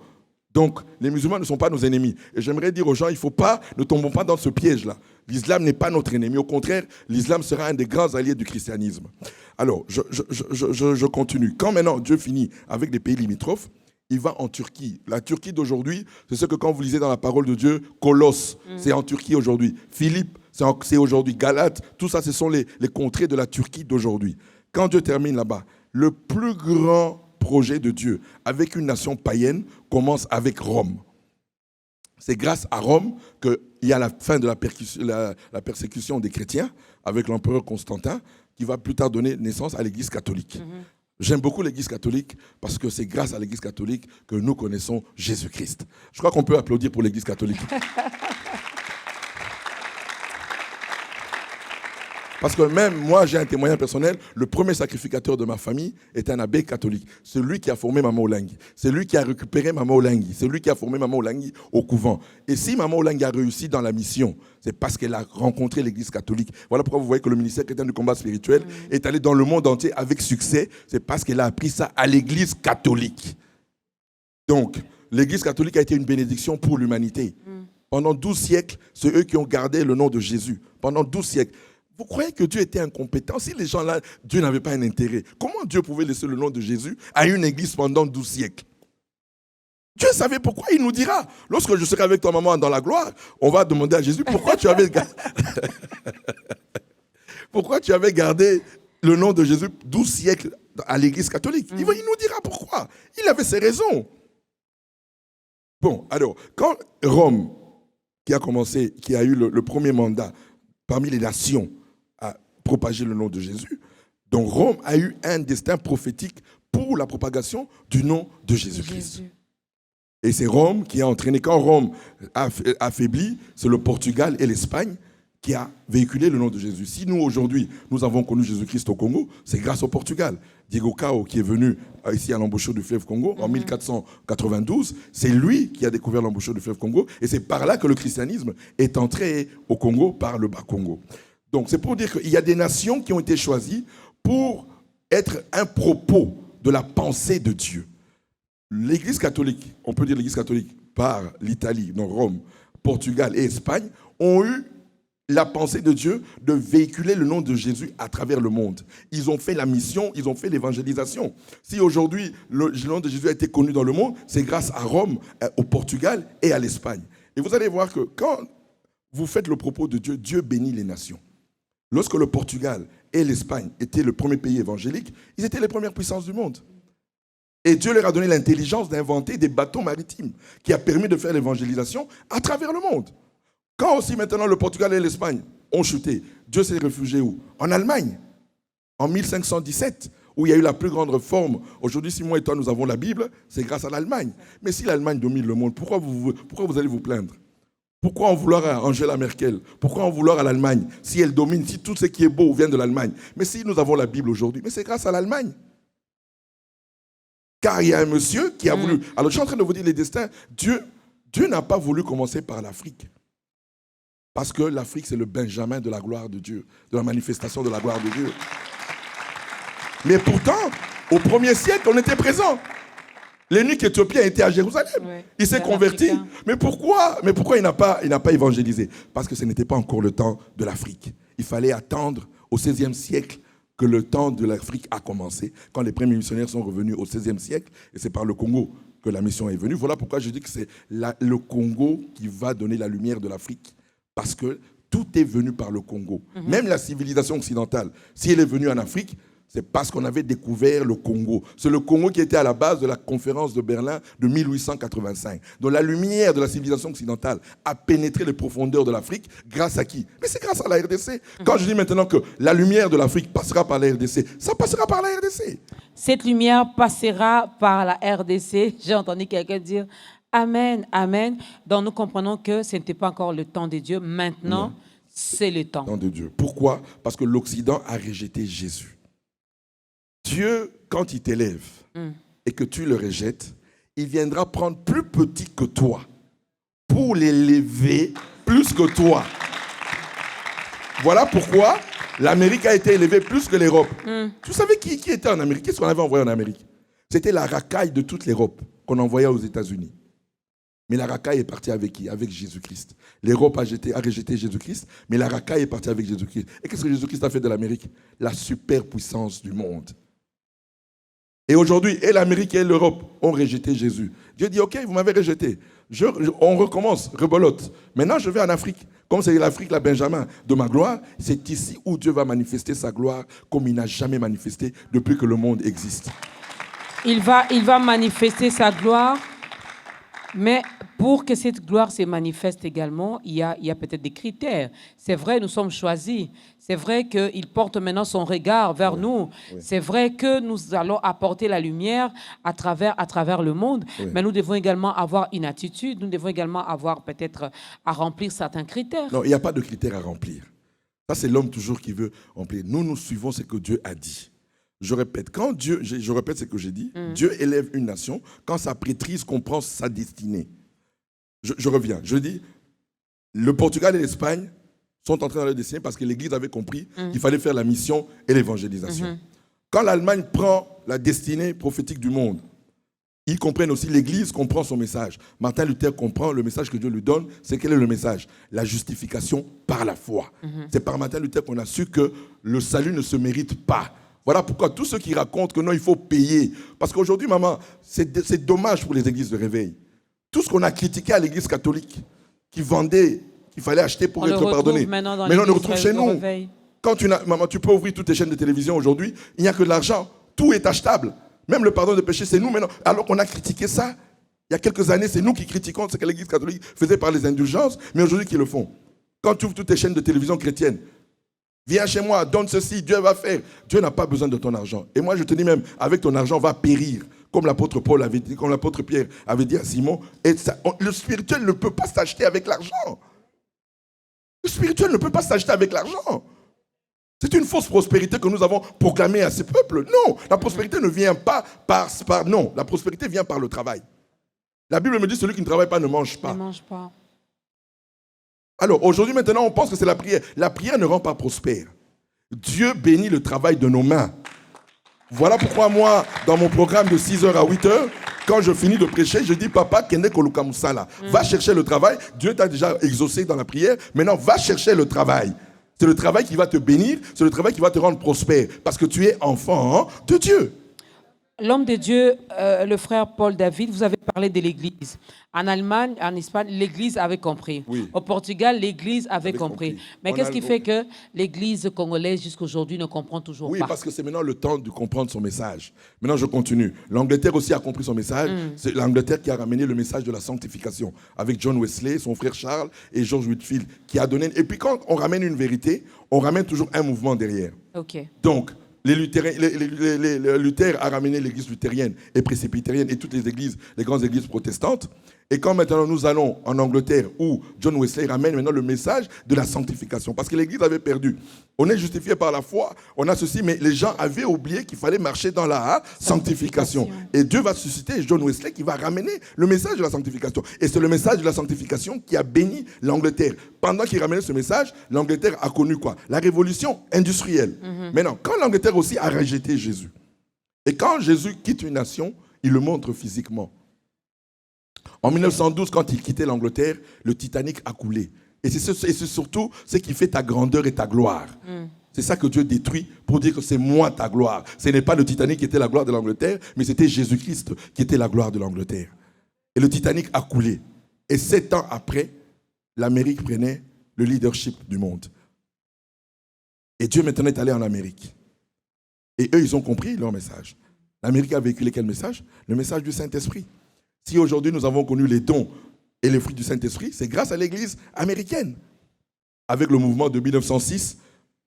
Donc, les musulmans ne sont pas nos ennemis. Et j'aimerais dire aux gens, ne tombons pas dans ce piège-là. L'islam n'est pas notre ennemi. Au contraire, l'islam sera un des grands alliés du christianisme. Alors, je continue. Quand maintenant Dieu finit avec les pays limitrophes, il va en Turquie. La Turquie d'aujourd'hui, c'est ce que quand vous lisez dans la parole de Dieu, Colosse, c'est en Turquie aujourd'hui. Philippe, c'est aujourd'hui. Galate, tout ça, ce sont les contrées de la Turquie d'aujourd'hui. Quand Dieu termine là-bas, le plus grand projet de Dieu avec une nation païenne commence avec Rome. C'est grâce à Rome qu'il y a la fin de la persécution des chrétiens avec l'empereur Constantin qui va plus tard donner naissance à l'Église catholique. J'aime beaucoup l'Église catholique parce que c'est grâce à l'Église catholique que nous connaissons Jésus-Christ. Je crois qu'on peut applaudir pour l'Église catholique. Parce que même moi, j'ai un témoignage personnel. Le premier sacrificateur de ma famille est un abbé catholique. C'est lui qui a formé Maman Olangui. C'est lui qui a récupéré Maman Olangui. C'est lui qui a formé Maman Olangui au couvent. Et si Maman Olangui a réussi dans la mission, c'est parce qu'elle a rencontré l'Église catholique. Voilà pourquoi vous voyez que le ministère chrétien du combat spirituel est allé dans le monde entier avec succès. C'est parce qu'elle a appris ça à l'Église catholique. Donc, l'Église catholique a été une bénédiction pour l'humanité. Pendant 12 siècles, c'est eux qui ont gardé le nom de Jésus. Pendant 12 siècles. Vous croyez que Dieu était incompétent? Si les gens-là, Dieu n'avait pas un intérêt, comment Dieu pouvait laisser le nom de Jésus à une église pendant 12 siècles? Dieu savait pourquoi, il nous dira. Lorsque je serai avec toi, maman, dans la gloire, on va demander à Jésus pourquoi tu avais gardé le nom de Jésus 12 siècles à l'église catholique. Il nous dira pourquoi. Il avait ses raisons. Bon, alors, quand Rome, qui a eu le premier mandat parmi les nations, à propager le nom de Jésus, donc Rome a eu un destin prophétique pour la propagation du nom de Jésus-Christ. Et c'est Rome qui a entraîné. Quand Rome a affaibli, c'est le Portugal et l'Espagne qui a véhiculé le nom de Jésus. Si nous, aujourd'hui, nous avons connu Jésus-Christ au Congo, c'est grâce au Portugal. Diego Cao, qui est venu ici à l'embouchure du fleuve Congo en 1492, c'est lui qui a découvert l'embouchure du fleuve Congo. Et c'est par là que le christianisme est entré au Congo par le Bas-Congo. Donc c'est pour dire qu'il y a des nations qui ont été choisies pour être un propos de la pensée de Dieu. L'Église catholique, on peut dire l'Église catholique par l'Italie, donc Rome, Portugal et Espagne, ont eu la pensée de Dieu de véhiculer le nom de Jésus à travers le monde. Ils ont fait la mission, ils ont fait l'évangélisation. Si aujourd'hui le nom de Jésus a été connu dans le monde, c'est grâce à Rome, au Portugal et à l'Espagne. Et vous allez voir que quand vous faites le propos de Dieu, Dieu bénit les nations. Lorsque le Portugal et l'Espagne étaient le premier pays évangélique, ils étaient les premières puissances du monde. Et Dieu leur a donné l'intelligence d'inventer des bateaux maritimes qui a permis de faire l'évangélisation à travers le monde. Quand aussi maintenant le Portugal et l'Espagne ont chuté, Dieu s'est réfugié où? En Allemagne, en 1517, où il y a eu la plus grande réforme. Aujourd'hui, si moi et toi nous avons la Bible, c'est grâce à l'Allemagne. Mais si l'Allemagne domine le monde, pourquoi vous allez vous plaindre? Pourquoi en vouloir à Angela Merkel? Pourquoi en vouloir à l'Allemagne? Si elle domine, si tout ce qui est beau vient de l'Allemagne. Mais si nous avons la Bible aujourd'hui, mais c'est grâce à l'Allemagne. Car il y a un monsieur qui a voulu... Alors je suis en train de vous dire les destins. Dieu n'a pas voulu commencer par l'Afrique. Parce que l'Afrique, c'est le Benjamin de la gloire de Dieu, de la manifestation de la gloire de Dieu. Mais pourtant, au 1er siècle, on était présents. L'énuque éthiopien était à Jérusalem. Ouais, il s'est converti. Mais pourquoi il n'a pas évangélisé? Parce que ce n'était pas encore le temps de l'Afrique. Il fallait attendre au XVIe siècle que le temps de l'Afrique a commencé, quand les premiers missionnaires sont revenus au XVIe siècle, et c'est par le Congo que la mission est venue. Voilà pourquoi je dis que c'est le Congo qui va donner la lumière de l'Afrique. Parce que tout est venu par le Congo. Même la civilisation occidentale, si elle est venue en Afrique, c'est parce qu'on avait découvert le Congo. C'est le Congo qui était à la base de la conférence de Berlin de 1885. Donc la lumière de la civilisation occidentale a pénétré les profondeurs de l'Afrique grâce à qui? Mais c'est grâce à la RDC. Quand je dis maintenant que la lumière de l'Afrique passera par la RDC, ça passera par la RDC. Cette lumière passera par la RDC. J'ai entendu quelqu'un dire Amen, Amen. Donc nous comprenons que ce n'était pas encore le temps de Dieu. Maintenant, c'est le temps. Le temps de Dieu. Pourquoi? Parce que l'Occident a rejeté Jésus. Dieu, quand il t'élève et que tu le rejettes, il viendra prendre plus petit que toi pour l'élever plus que toi. Voilà pourquoi l'Amérique a été élevée plus que l'Europe. Tu savais qui était en Amérique? Qu'est-ce qu'on avait envoyé en Amérique? C'était la racaille de toute l'Europe qu'on envoyait aux États-Unis. Mais la racaille est partie avec qui? Avec Jésus-Christ. L'Europe a rejeté Jésus-Christ, mais la racaille est partie avec Jésus-Christ. Et qu'est-ce que Jésus-Christ a fait de l'Amérique? La superpuissance du monde. Et aujourd'hui, et l'Amérique et l'Europe ont rejeté Jésus. Dieu dit, ok, vous m'avez rejeté. On recommence, rebolote. Maintenant, je vais en Afrique. Comme c'est l'Afrique, la Benjamin de ma gloire, c'est ici où Dieu va manifester sa gloire comme il n'a jamais manifesté depuis que le monde existe. Il va manifester sa gloire, mais pour que cette gloire se manifeste également, il y a peut-être des critères. C'est vrai, nous sommes choisis. C'est vrai qu'il porte maintenant son regard vers nous. Oui. C'est vrai que nous allons apporter la lumière à travers le monde, mais nous devons également avoir une attitude. Nous devons également avoir peut-être à remplir certains critères. Non, il n'y a pas de critères à remplir. Ça, c'est l'homme toujours qui veut remplir. Nous suivons ce que Dieu a dit. Je répète, je répète ce que j'ai dit. Dieu élève une nation quand sa prêtrise comprend sa destinée. Je reviens. Je dis, le Portugal et l'Espagne sont entrés dans leur destinée parce que l'Église avait compris qu'il fallait faire la mission et l'évangélisation. Quand l'Allemagne prend la destinée prophétique du monde, ils comprennent aussi, l'Église comprend son message. Martin Luther comprend le message que Dieu lui donne. C'est quel est le message? La justification par la foi. C'est par Martin Luther qu'on a su que le salut ne se mérite pas. Voilà pourquoi tous ceux qui racontent que non, il faut payer. Parce qu'aujourd'hui, maman, c'est dommage pour les églises de réveil. Tout ce qu'on a critiqué à l'église catholique, qui vendait, qu'il fallait acheter pour être pardonné. Maintenant, on le retrouve chez nous. Quand maman, tu peux ouvrir toutes tes chaînes de télévision aujourd'hui, il n'y a que de l'argent. Tout est achetable. Même le pardon de péché, c'est nous maintenant. Alors qu'on a critiqué ça, il y a quelques années, c'est nous qui critiquons ce que l'église catholique faisait par les indulgences, mais aujourd'hui, qui le font. Quand tu ouvres toutes tes chaînes de télévision chrétiennes, viens chez moi, donne ceci, Dieu va faire. Dieu n'a pas besoin de ton argent. Et moi, je te dis même, avec ton argent, va périr. Comme l'apôtre Paul avait dit, comme l'apôtre Pierre avait dit à Simon. Et ça, le spirituel ne peut pas s'acheter avec l'argent. Le spirituel ne peut pas s'acheter avec l'argent. C'est une fausse prospérité que nous avons proclamée à ces peuples. Non, la prospérité ne vient pas non, la prospérité vient par le travail. La Bible me dit, celui qui ne travaille pas ne mange pas. Ne mange pas. Alors, aujourd'hui, maintenant, on pense que c'est la prière. La prière ne rend pas prospère. Dieu bénit le travail de nos mains. Voilà pourquoi moi, dans mon programme de 6h à 8h, quand je finis de prêcher, je dis, papa, kende koluka musala. Va chercher le travail. Dieu t'a déjà exaucé dans la prière. Maintenant, va chercher le travail. C'est le travail qui va te bénir. C'est le travail qui va te rendre prospère. Parce que tu es enfant de Dieu. L'homme de Dieu, le frère Paul David, vous avez parlé de l'Église. En Allemagne, en Espagne, l'Église avait compris. Oui. Au Portugal, l'Église avait compris. Mais qu'est-ce qui fait que l'Église congolaise jusqu'à aujourd'hui ne comprend toujours pas? Oui, parce que c'est maintenant le temps de comprendre son message. Maintenant, je continue. L'Angleterre aussi a compris son message. C'est l'Angleterre qui a ramené le message de la sanctification avec John Wesley, son frère Charles et George Whitefield qui a donné. Et puis quand on ramène une vérité, on ramène toujours un mouvement derrière. Ok. Donc, Luther a ramené l'église luthérienne et presbytérienne et toutes les églises, les grandes églises protestantes. Et quand maintenant nous allons en Angleterre où John Wesley ramène maintenant le message de la sanctification. Parce que l'église avait perdu. On est justifié par la foi, on a ceci, mais les gens avaient oublié qu'il fallait marcher dans la sanctification. Et Dieu va susciter John Wesley qui va ramener le message de la sanctification. Et c'est le message de la sanctification qui a béni l'Angleterre. Pendant qu'il ramenait ce message, l'Angleterre a connu quoi? La révolution industrielle. Maintenant, quand l'Angleterre aussi a rejeté Jésus, et quand Jésus quitte une nation, il le montre physiquement. En 1912, quand il quittait l'Angleterre, le Titanic a coulé. Et c'est surtout ce qui fait ta grandeur et ta gloire. C'est ça que Dieu détruit pour dire que c'est moi ta gloire. Ce n'est pas le Titanic qui était la gloire de l'Angleterre, mais c'était Jésus-Christ qui était la gloire de l'Angleterre. Et le Titanic a coulé. Et 7 ans après, l'Amérique prenait le leadership du monde. Et Dieu maintenant est allé en Amérique. Et eux, ils ont compris leur message. L'Amérique a véhiculé quel message? Le message du Saint-Esprit. Si aujourd'hui nous avons connu les dons et les fruits du Saint-Esprit, c'est grâce à l'Église américaine. Avec le mouvement de 1906,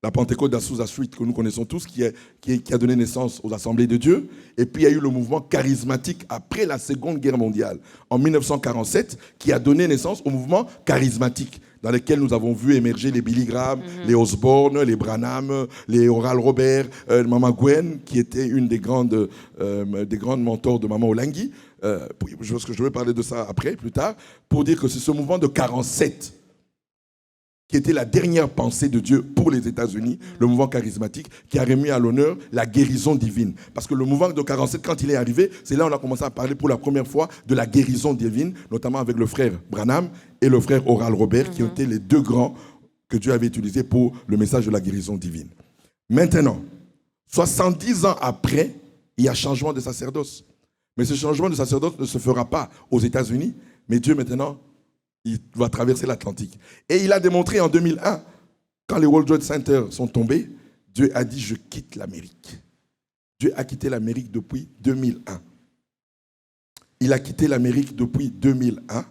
la Pentecôte d'Azusa Street, que nous connaissons tous, qui a donné naissance aux Assemblées de Dieu. Et puis il y a eu le mouvement charismatique après la Seconde Guerre mondiale, en 1947, qui a donné naissance au mouvement charismatique, dans lequel nous avons vu émerger les Billy Graham, les Osborne, les Branham, les Oral Robert, Maman Gwen, qui était une des grandes mentors de Maman Olangui. Je vais parler de ça après, plus tard, pour dire que c'est ce mouvement de 47 qui était la dernière pensée de Dieu pour les États-Unis, le mouvement charismatique, qui a remis à l'honneur la guérison divine. Parce que le mouvement de 47, quand il est arrivé, c'est là où on a commencé à parler pour la première fois de la guérison divine, notamment avec le frère Branham et le frère Oral Robert, qui ont été les deux grands que Dieu avait utilisés pour le message de la guérison divine. Maintenant, 70 ans après, il y a changement de sacerdoce. Mais ce changement de sacerdoce ne se fera pas aux États-Unis, mais Dieu maintenant, il va traverser l'Atlantique. Et il a démontré en 2001, quand les World Trade Center sont tombés, Dieu a dit, je quitte l'Amérique. Dieu a quitté l'Amérique depuis 2001. Il a quitté l'Amérique depuis 2001.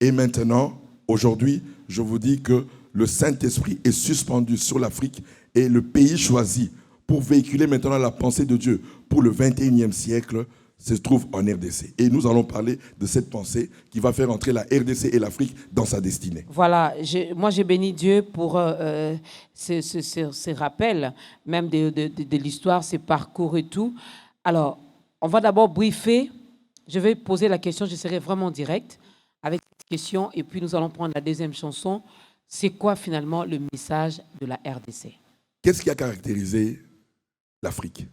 Et maintenant, aujourd'hui, je vous dis que le Saint-Esprit est suspendu sur l'Afrique et le pays choisi pour véhiculer maintenant la pensée de Dieu pour le 21e siècle se trouve en RDC. Et nous allons parler de cette pensée qui va faire entrer la RDC et l'Afrique dans sa destinée. Voilà, moi j'ai béni Dieu pour ces rappels, même de l'histoire, ces parcours et tout. Alors, on va d'abord briefer. Je vais poser la question, je serai vraiment direct avec cette question, et puis nous allons prendre la deuxième chanson. C'est quoi finalement le message de la RDC? Qu'est-ce qui a caractérisé l'Afrique?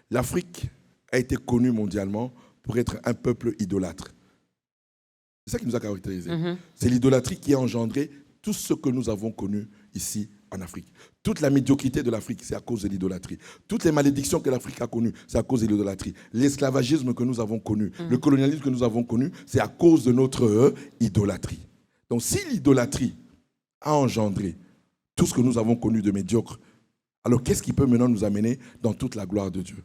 L'Afrique a été connu mondialement pour être un peuple idolâtre. C'est ça qui nous a caractérisés. C'est l'idolâtrie qui a engendré tout ce que nous avons connu ici en Afrique. Toute la médiocrité de l'Afrique, c'est à cause de l'idolâtrie. Toutes les malédictions que l'Afrique a connues, c'est à cause de l'idolâtrie. L'esclavagisme que nous avons connu, le colonialisme que nous avons connu, c'est à cause de notre idolâtrie. Donc si l'idolâtrie a engendré tout ce que nous avons connu de médiocre, alors qu'est-ce qui peut maintenant nous amener dans toute la gloire de Dieu?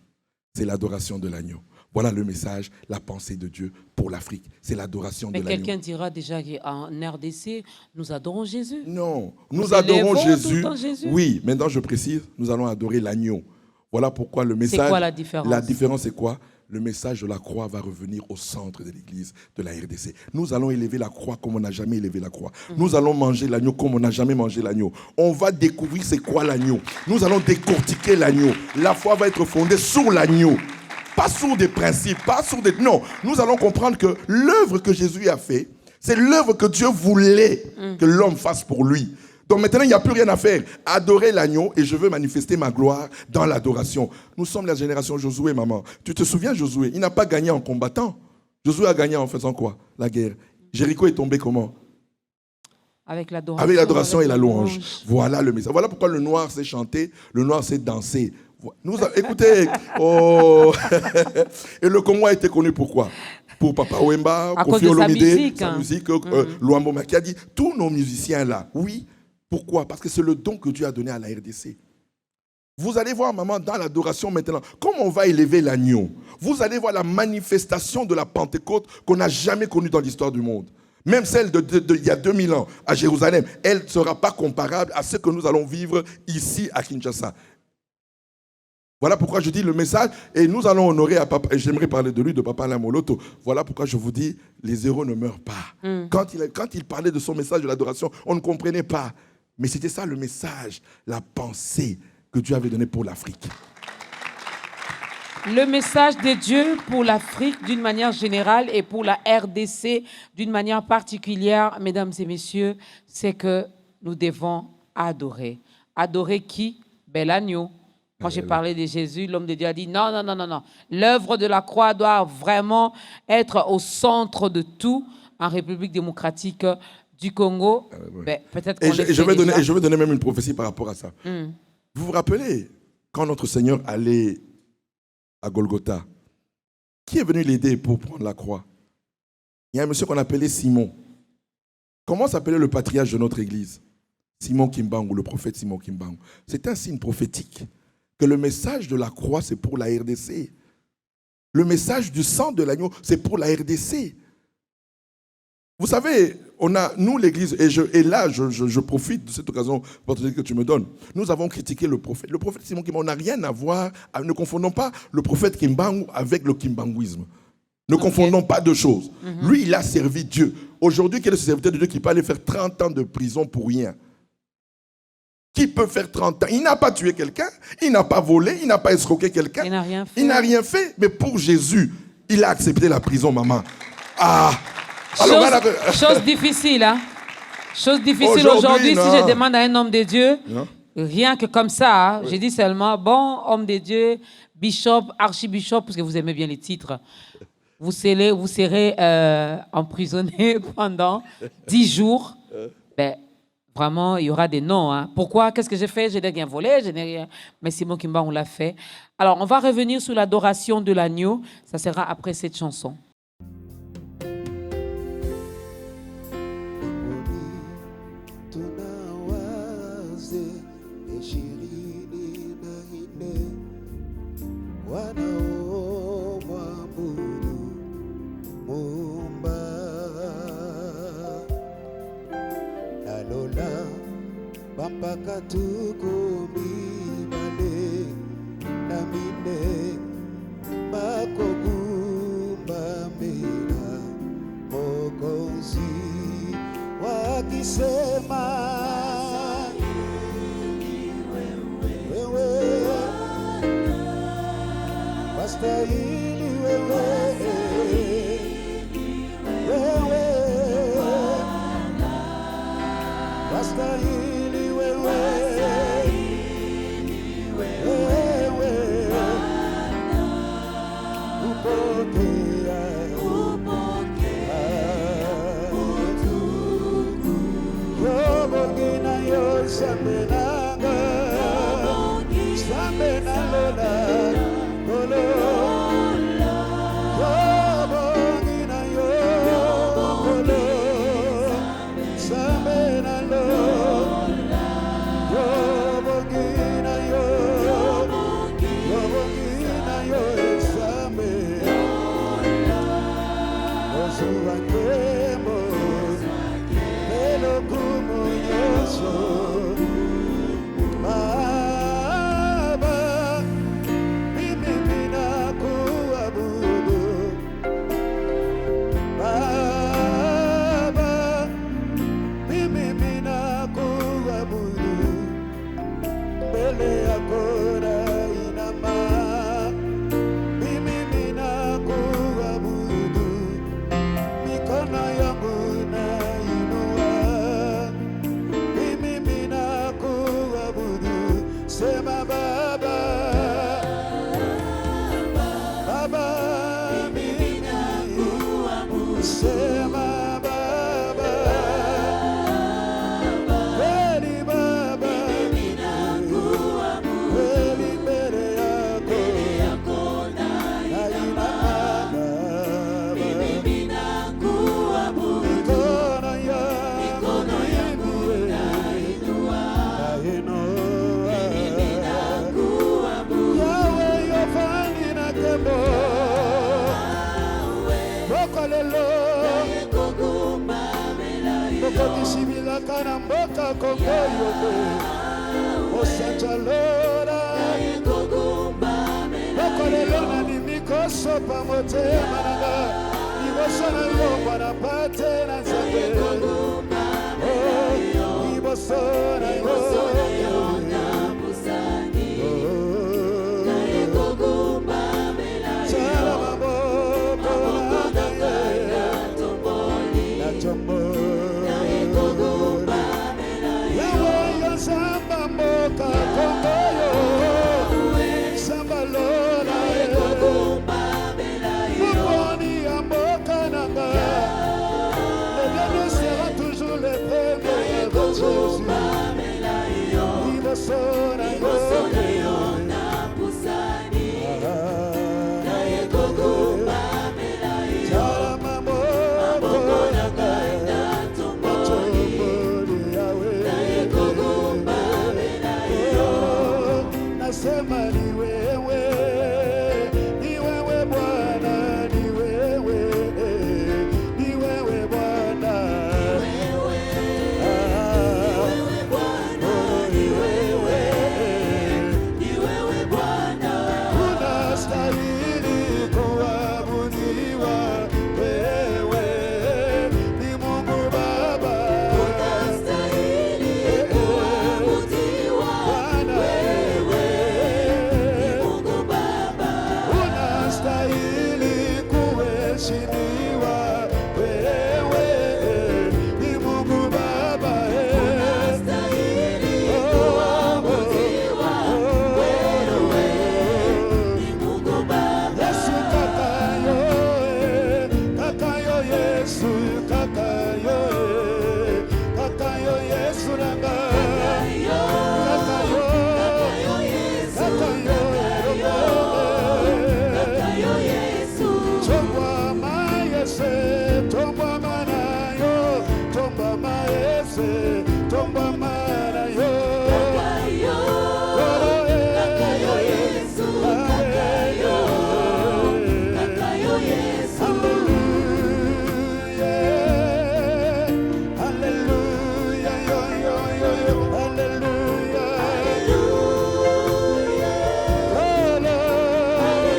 C'est l'adoration de l'agneau. Voilà le message, la pensée de Dieu pour l'Afrique. C'est l'adoration de l'agneau. Mais quelqu'un dira déjà qu'en RDC, nous adorons Jésus. Non, nous adorons Jésus. Jésus. Oui, maintenant je précise, nous allons adorer l'agneau. Voilà pourquoi le message... C'est quoi la différence? La différence, c'est quoi? Le message de la croix va revenir au centre de l'église de la RDC. Nous allons élever la croix comme on n'a jamais élevé la croix. Nous allons manger l'agneau comme on n'a jamais mangé l'agneau. On va découvrir c'est quoi l'agneau. Nous allons décortiquer l'agneau. La foi va être fondée sur l'agneau. Pas sur des principes, pas sur des... Non, nous allons comprendre que l'œuvre que Jésus a fait, c'est l'œuvre que Dieu voulait que l'homme fasse pour lui. Donc maintenant, il n'y a plus rien à faire. Adorer l'agneau et je veux manifester ma gloire dans l'adoration. Nous sommes la génération Josué, maman. Tu te souviens, Josué? Il n'a pas gagné en combattant. Josué a gagné en faisant quoi? La guerre. Jéricho est tombé comment? Avec l'adoration et la louange. Voilà le message. Voilà pourquoi le noir sait chanter, le noir sait danser. Écoutez, oh. Et le Congo a été connu pourquoi? Pour Papa Wemba, Koffi Olomide, sa musique, Luambo Maki a dit, tous nos musiciens là, oui. Pourquoi? Parce que c'est le don que Dieu a donné à la RDC. Vous allez voir, maman, dans l'adoration maintenant, comment on va élever l'agneau. Vous allez voir la manifestation de la Pentecôte qu'on n'a jamais connue dans l'histoire du monde. Même celle d'il y a 2000 ans à Jérusalem, elle ne sera pas comparable à ce que nous allons vivre ici à Kinshasa. Voilà pourquoi je dis le message, et nous allons honorer à Papa, et j'aimerais parler de lui, de Papa Alain Moloto. Voilà pourquoi je vous dis, les héros ne meurent pas. Quand il parlait de son message de l'adoration, on ne comprenait pas. Mais c'était ça le message, la pensée que Dieu avait donnée pour l'Afrique. Le message de Dieu pour l'Afrique d'une manière générale et pour la RDC d'une manière particulière, mesdames et messieurs, c'est que nous devons adorer. Adorer qui? L'agneau. Moi, j'ai parlé de Jésus, l'homme de Dieu a dit non, non, non, non, non. L'œuvre de la croix doit vraiment être au centre de tout en République démocratique du Congo. Peut-être qu'on je vais donner même une prophétie par rapport à ça. Vous vous rappelez, quand notre Seigneur allait à Golgotha, qui est venu l'aider pour prendre la croix? Il y a un monsieur qu'on appelait Simon. Comment s'appelait le patriarche de notre église? Simon Kimbangu, le prophète Simon Kimbangu. C'est un signe prophétique que le message de la croix, c'est pour la RDC. Le message du sang de l'agneau, c'est pour la RDC. Vous savez, nous, l'église, et là, je profite de cette occasion que tu me donnes. Nous avons critiqué le prophète. Le prophète Simon Kimbangu n'a rien à voir, ne confondons pas le prophète Kimbangu avec le kimbanguisme. Ne confondons pas deux choses. Lui, il a servi Dieu. Aujourd'hui, quel est ce serviteur de Dieu qui peut aller faire 30 ans de prison pour rien? Qui peut faire 30 ans? Il n'a pas tué quelqu'un, il n'a pas volé, il n'a pas escroqué quelqu'un. Il n'a rien fait. Mais pour Jésus, il a accepté la prison, maman. Ah! Chose difficile, hein? Chose difficile aujourd'hui, si je demande à un homme de Dieu, rien que comme ça, hein, j'ai dit seulement, bon, homme de Dieu, bishop, archibishop, parce que vous aimez bien les titres, vous serez emprisonné pendant 10 jours. Ben, vraiment, il y aura des noms. Hein. Pourquoi? Qu'est-ce que j'ai fait? Je n'ai rien volé, je n'ai rien. Mais Simon Kimbangu, on l'a fait. Alors, on va revenir sur l'adoration de l'agneau. Ça sera après cette chanson. umeheshimiwa wewe ni Mungu Baba, unastahili kuabudiwa wewe ni Mungu Baba. Yesu kakayo, kakayo Yesu, kakayo Yesu nanga, kakayo Yesu, kakayo Yesu, Tombwa maese, tombwa manayo, tombwa maese, tombwa manayo. Kakayo Yesu, kakayo Yesu. Hallelujah, hallelujah, yo, yo, yo, yo, hallelujah. Hallelujah,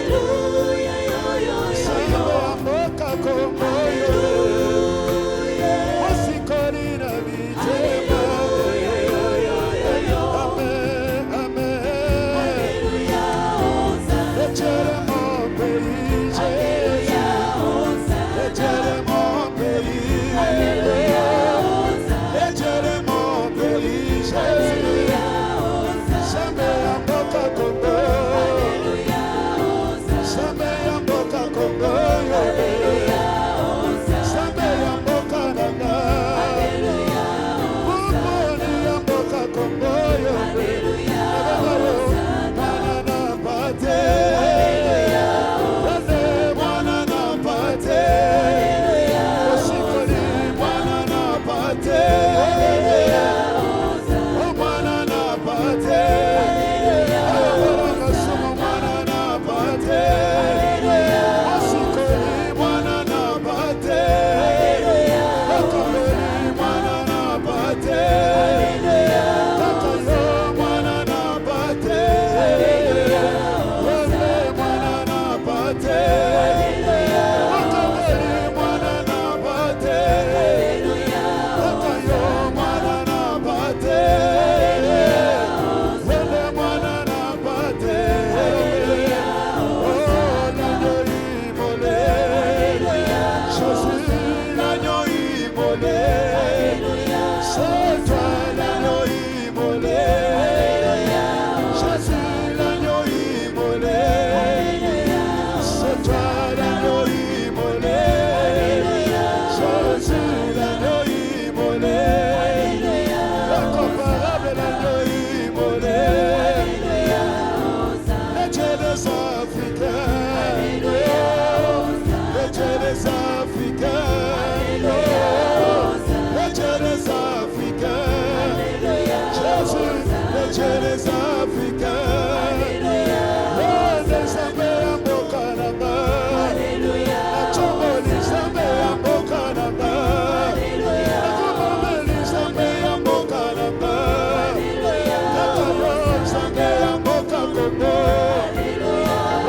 yo, yo, yo, yo. Amboka komoyo, wasikorina vitema. Amen, amen. Hallelujah, Hosanna. Echere mon pays, Hallelujah, Hosanna. echere mon pays, Hallelujah, Hosanna. echere mon pays. Hallelujah, Hosanna. Sambe amboka komoyo, Hallelujah, Hosanna. sambe amboka komoyo, Hallelujah, Hosanna. sambe amboka nanga, muponi amboka komoyo, mwana na pate, wane mwana na pate, osikoli mwana na pate, o mwana na pate, ayobora masumo mwana na pate, osikoli mwana na pate, okambeli mwana na pate, kakayo mwana na pate, wende mwana na pate, okambeli mwana na pate, kakayo mwana na pate, wende mwana na pate, oh nanyo imole, Jésus nanyo imole, c'est toi nanyo imole, Jésus nanyo imole, c'est toi nanyo imole, Jésus nanyo imole, incomparable nanyo imole, les dieux des Africains, les dieux des Africains, les dieux des Africains, Jésus, les dieux des Africains, les Zambé amboka nanga, Achomoli Zambé amboka nanga, Akumameli Zambé amboka nanga, Kakayo Zambé amboka Kongo,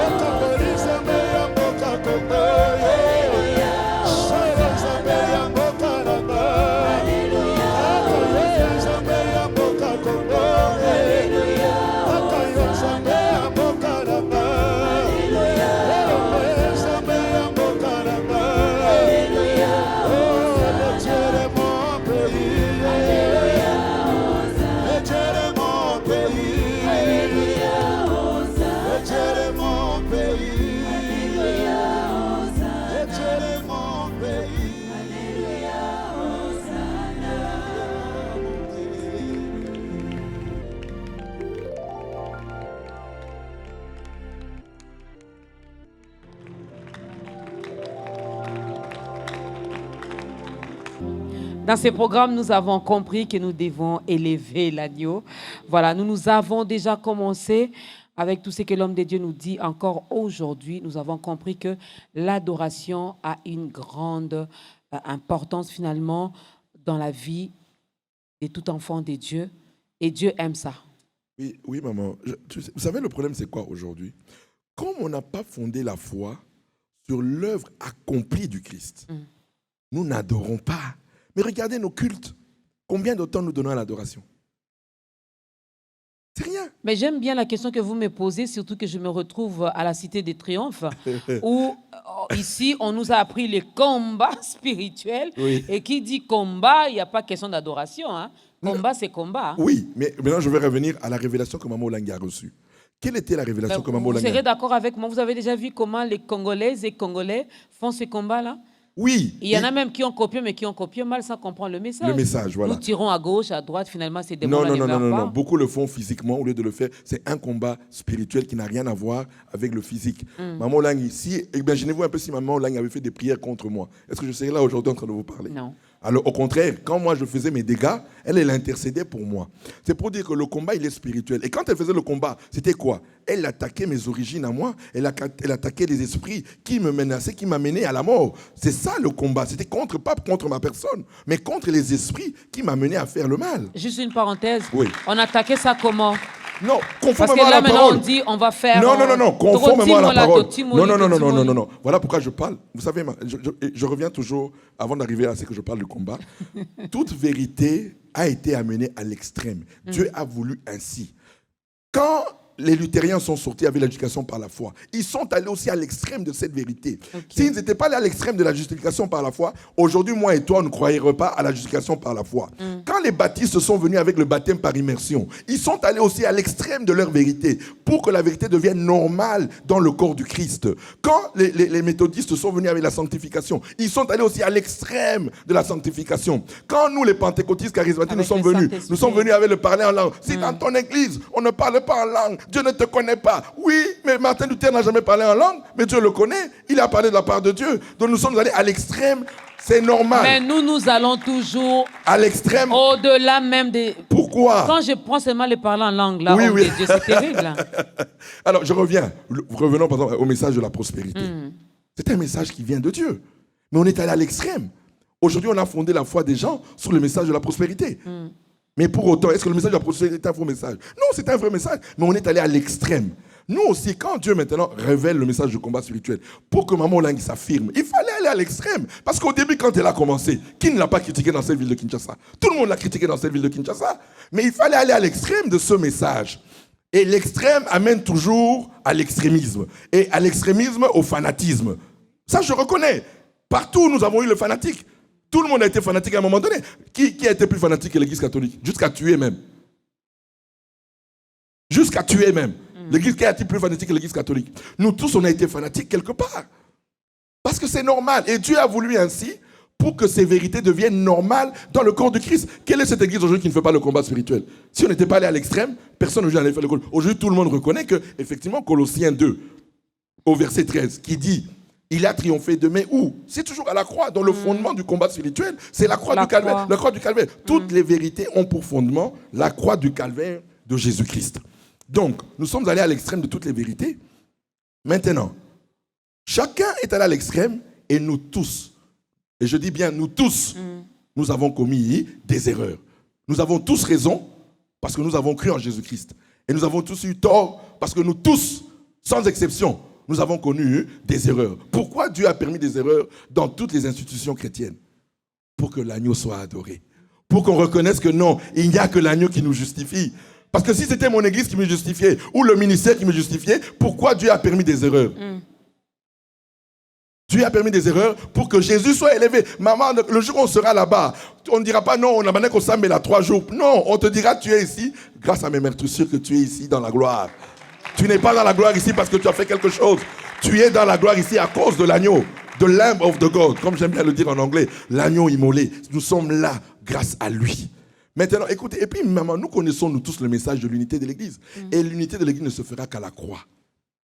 Okamboli Zambé amboka Kongo, Shoro Zambé amboka nanga, Kakayo Zambé amboka Kongo, Kakayo Zambé amboka nanga, Elombe Zambé amboka nanga, oh le Dieu de mon pays, le Dieu de mon pays, le Dieu de mon pays, le Dieu de mon pays. Dans ces programmes, nous avons compris que nous devons élever l'agneau. Voilà, nous avons déjà commencé avec tout ce que l'homme de Dieu nous dit encore aujourd'hui. Nous avons compris que l'adoration a une grande importance finalement dans la vie de tout enfant de Dieu. Et Dieu aime ça. Oui, oui, maman. Vous savez, le problème, c'est quoi aujourd'hui? Comme on n'a pas fondé la foi sur l'œuvre accomplie du Christ, nous n'adorons pas. Mais regardez nos cultes. Combien de temps nous donnons à l'adoration? C'est rien. Mais j'aime bien la question que vous me posez, surtout que je me retrouve à la Cité des Triomphes, où ici, on nous a appris les combats spirituels. Oui. Et qui dit combat, il n'y a pas question d'adoration. Hein. Combat, c'est combat. Oui, mais maintenant je vais revenir à la révélation que Maman Olangi a reçue. Quelle était la révélation que Maman Vous Olangi a serez d'accord avec moi, vous avez déjà vu comment les Congolaises et Congolais font ce combat-là? Oui. Il y en a même qui ont copié, mais qui ont copié mal sans comprendre le message. Le message, voilà. Nous tirons à gauche, à droite, finalement, c'est des mots Non. Beaucoup le font physiquement au lieu de le faire. C'est un combat spirituel qui n'a rien à voir avec le physique. Maman Olangi, imaginez-vous un peu si Maman Olangi avait fait des prières contre moi. Est-ce que je serais là aujourd'hui en train de vous parler? Non. Alors, au contraire, quand moi je faisais mes dégâts, elle intercédait pour moi. C'est pour dire que le combat, il est spirituel. Et quand elle faisait le combat, c'était quoi? Elle attaquait mes origines à moi. Elle attaquait les esprits qui me menaçaient, qui m'amenaient à la mort. C'est ça le combat. C'était pas contre ma personne, mais contre les esprits qui m'amenaient à faire le mal. Juste une parenthèse. Oui. On attaquait ça comment? Non, Parce conformément que à là, la maintenant, parole. on dit, on va faire... Non, conformément à la parole. Non. Non. Voilà pourquoi je parle. Vous savez, je reviens toujours, avant d'arriver à ce que je parle du combat. Toute vérité a été amenée à l'extrême. Dieu a voulu ainsi. Quand les luthériens sont sortis avec l'éducation par la foi, ils sont allés aussi à l'extrême de cette vérité. Okay. S'ils n'étaient pas allés à l'extrême de la justification par la foi, aujourd'hui, moi et toi, on ne croirions pas à la justification par la foi. Quand les baptistes sont venus avec le baptême par immersion, ils sont allés aussi à l'extrême de leur vérité pour que la vérité devienne normale dans le corps du Christ. Quand les méthodistes sont venus avec la sanctification, ils sont allés aussi à l'extrême de la sanctification. Quand nous, les pentecôtistes charismatiques, nous sommes venus avec le parler en langue. Si dans ton église, on ne parle pas en langue, Dieu ne te connaît pas. Oui, mais Martin Luther n'a jamais parlé en langue, mais Dieu le connaît. Il a parlé de la part de Dieu. Donc nous sommes allés à l'extrême. C'est normal. Mais nous allons toujours à l'extrême. Au-delà même des... Pourquoi? Quand je prends seulement les parler en langue, là, oui. Dieu, c'est terrible. Alors, je reviens. Revenons par exemple au message de la prospérité. C'est un message qui vient de Dieu. Mais on est allé à l'extrême. Aujourd'hui, on a fondé la foi des gens sur le message de la prospérité. Mais pour autant, est-ce que le message de la prospérité est un faux message? Non, c'est un vrai message, mais on est allé à l'extrême. Nous aussi, quand Dieu maintenant révèle le message du combat spirituel, pour que Maman Olangi s'affirme, il fallait aller à l'extrême. Parce qu'au début, quand elle a commencé, qui ne l'a pas critiqué dans cette ville de Kinshasa? Tout le monde l'a critiqué dans cette ville de Kinshasa. Mais il fallait aller à l'extrême de ce message. Et l'extrême amène toujours à l'extrémisme. Et à l'extrémisme, au fanatisme. Ça, je reconnais. Partout, nous avons eu le fanatique. Tout le monde a été fanatique à un moment donné. Qui a été plus fanatique que l'Église catholique? Jusqu'à tuer même. Jusqu'à tuer même. L'Église qui a été plus fanatique que l'Église catholique. Nous tous, on a été fanatiques quelque part. Parce que c'est normal. Et Dieu a voulu ainsi pour que ces vérités deviennent normales dans le corps de Christ. Quelle est cette Église aujourd'hui qui ne fait pas le combat spirituel? Si on n'était pas allé à l'extrême, personne aujourd'hui n'allait faire le combat. Aujourd'hui, tout le monde reconnaît que, effectivement, Colossiens 2, au verset 13, qui dit... Il a triomphé de mais où? C'est toujours à la croix. Dans le fondement du combat spirituel, c'est la croix du calvaire. La croix du calvaire. Toutes les vérités ont pour fondement la croix du calvaire de Jésus-Christ. Donc, nous sommes allés à l'extrême de toutes les vérités. Maintenant, chacun est allé à l'extrême et nous tous, et je dis bien nous tous, nous avons commis des erreurs. Nous avons tous raison parce que nous avons cru en Jésus-Christ. Et nous avons tous eu tort parce que nous tous, sans exception, nous avons connu des erreurs. Pourquoi Dieu a permis des erreurs dans toutes les institutions chrétiennes? Pour que l'agneau soit adoré. Pour qu'on reconnaisse que non, il n'y a que l'agneau qui nous justifie. Parce que si c'était mon église qui me justifiait, ou le ministère qui me justifiait, pourquoi Dieu a permis des erreurs? Dieu a permis des erreurs pour que Jésus soit élevé. Maman, le jour où on sera là-bas, on ne dira pas non, on a mené qu'au Sambé là 3 jours. Non, on te dira tu es ici. Grâce à mes mères, tu es sûr que tu es ici dans la gloire. Tu n'es pas dans la gloire ici parce que tu as fait quelque chose. Tu es dans la gloire ici à cause de l'agneau, de Lamb of the God, comme j'aime bien le dire en anglais, l'agneau immolé. Nous sommes là grâce à lui. Maintenant, écoutez, et puis maman, nous connaissons nous tous le message de l'unité de l'Église. Et l'unité de l'Église ne se fera qu'à la croix.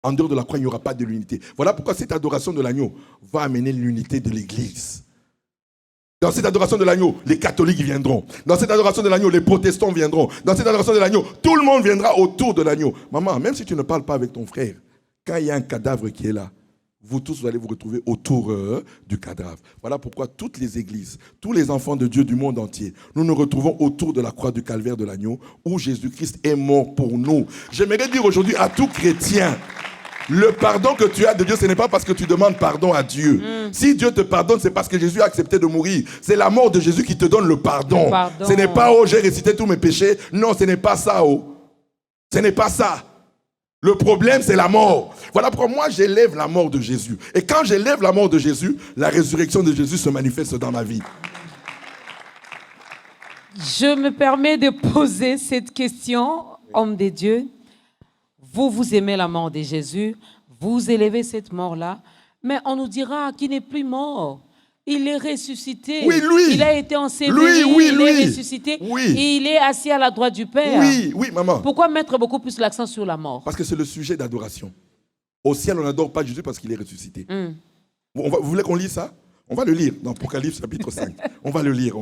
En dehors de la croix, il n'y aura pas de l'unité. Voilà pourquoi cette adoration de l'agneau va amener l'unité de l'Église. Dans cette adoration de l'agneau, les catholiques viendront. Dans cette adoration de l'agneau, les protestants viendront. Dans cette adoration de l'agneau, tout le monde viendra autour de l'agneau. Maman, même si tu ne parles pas avec ton frère, quand il y a un cadavre qui est là, vous tous, vous allez vous retrouver autour du cadavre. Voilà pourquoi toutes les églises, tous les enfants de Dieu du monde entier, nous nous retrouvons autour de la croix du calvaire de l'agneau, où Jésus-Christ est mort pour nous. J'aimerais dire aujourd'hui à tout chrétien, le pardon que tu as de Dieu, ce n'est pas parce que tu demandes pardon à Dieu. Si Dieu te pardonne, c'est parce que Jésus a accepté de mourir. C'est la mort de Jésus qui te donne le pardon. Ce n'est pas, oh, j'ai récité tous mes péchés. Non, ce n'est pas ça, oh. Ce n'est pas ça. Le problème, c'est la mort. Voilà pourquoi moi, j'élève la mort de Jésus. Et quand j'élève la mort de Jésus, la résurrection de Jésus se manifeste dans ma vie. Je me permets de poser cette question, homme de Dieu. Vous aimez la mort de Jésus, vous élevez cette mort-là, mais on nous dira qu'il n'est plus mort. Il est ressuscité. Oui, lui. Il a été enseveli, il est ressuscité. Oui. Et il est assis à la droite du Père. Oui, maman. Pourquoi mettre beaucoup plus l'accent sur la mort? Parce que c'est le sujet d'adoration. Au ciel, on n'adore pas Jésus parce qu'il est ressuscité. Vous voulez qu'on lise ça? On va le lire dans Apocalypse chapitre 5. On va le lire.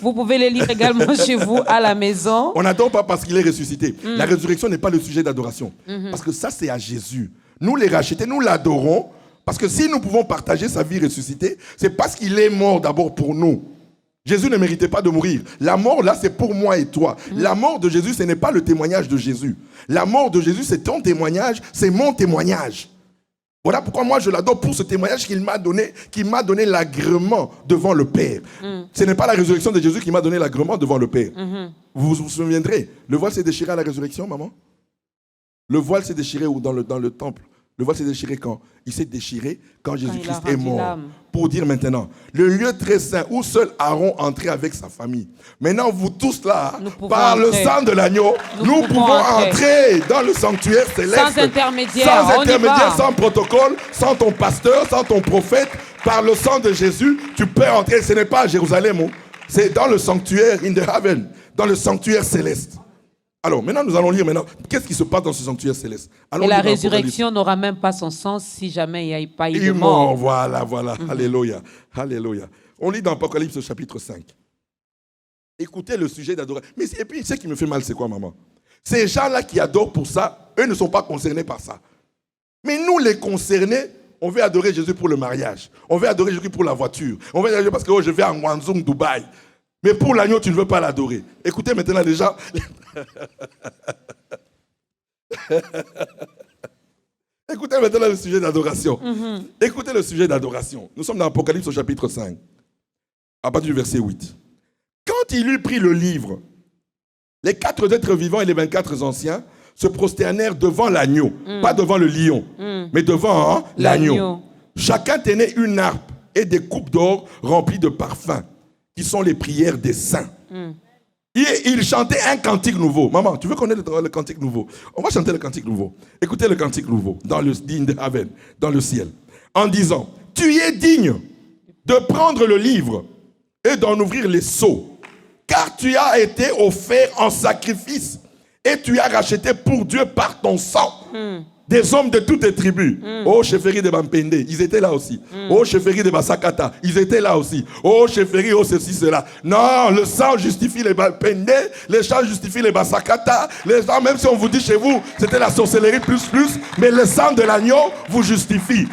Vous pouvez le lire également chez vous à la maison. On n'adore pas parce qu'il est ressuscité. La résurrection n'est pas le sujet d'adoration. Parce que ça, c'est à Jésus. Nous, les rachetés, nous l'adorons. Parce que si nous pouvons partager sa vie ressuscitée, c'est parce qu'il est mort d'abord pour nous. Jésus ne méritait pas de mourir. La mort, là, c'est pour moi et toi. La mort de Jésus, ce n'est pas le témoignage de Jésus. La mort de Jésus, c'est ton témoignage, c'est mon témoignage. Voilà pourquoi moi, je l'adore pour ce témoignage qu'il m'a donné l'agrément devant le Père. Ce n'est pas la résurrection de Jésus qui m'a donné l'agrément devant le Père. Vous vous souviendrez, le voile s'est déchiré à la résurrection, maman? Le voile s'est déchiré dans le temple. Le voile s'est déchiré quand? Il s'est déchiré quand Jésus-Christ est mort. Pour dire maintenant, le lieu très saint où seul Aaron entrait avec sa famille. Maintenant, vous tous là, par le sang de l'agneau, nous pouvons entrer dans le sanctuaire céleste. Sans intermédiaire, sans protocole, sans ton pasteur, sans ton prophète. Par le sang de Jésus, tu peux entrer. Ce n'est pas à Jérusalem, c'est dans le sanctuaire in the heaven, dans le sanctuaire céleste. Alors, maintenant, nous allons lire qu'est-ce qui se passe dans ce sanctuaire céleste. Et la résurrection n'aura même pas son sens si jamais il n'y a pas eu de mort. Voilà. Alléluia. On lit dans Apocalypse chapitre 5. Écoutez le sujet d'adoration. Et puis, ce qui me fait mal, c'est quoi, maman? Ces gens-là qui adorent pour ça, eux ne sont pas concernés par ça. Mais nous, les concernés, on veut adorer Jésus pour le mariage. On veut adorer Jésus pour la voiture. On veut adorer parce que je vais à Guangzhou, Dubaï. Mais pour l'agneau, tu ne veux pas l'adorer. Écoutez maintenant les gens. Écoutez maintenant le sujet d'adoration. Écoutez le sujet d'adoration. Nous sommes dans Apocalypse au chapitre 5, à partir du verset 8. Quand il eut pris le livre, les 4 êtres vivants et les 24 anciens se prosternèrent devant l'agneau. Pas devant le lion, mais devant l'agneau. Chacun tenait une harpe et des coupes d'or remplies de parfums, qui sont les prières des saints. Et il chantait un cantique nouveau. Maman, tu veux connaître le cantique nouveau? On va chanter le cantique nouveau. Écoutez le cantique nouveau dans le heaven, dans le ciel. En disant, tu es digne de prendre le livre et d'en ouvrir les sceaux, car tu as été offert en sacrifice et tu as racheté pour Dieu par ton sang des hommes de toutes les tribus. Oh, Cheferi de Bampende, ils étaient là aussi. Oh, Cheferi de Basakata, ils étaient là aussi. Oh, Cheferi, oh, ceci, cela. Non, le sang justifie les Bampende, le sang justifie les Basakata. Les sang, même si on vous dit chez vous, c'était la sorcellerie plus, mais le sang de l'agneau vous justifie.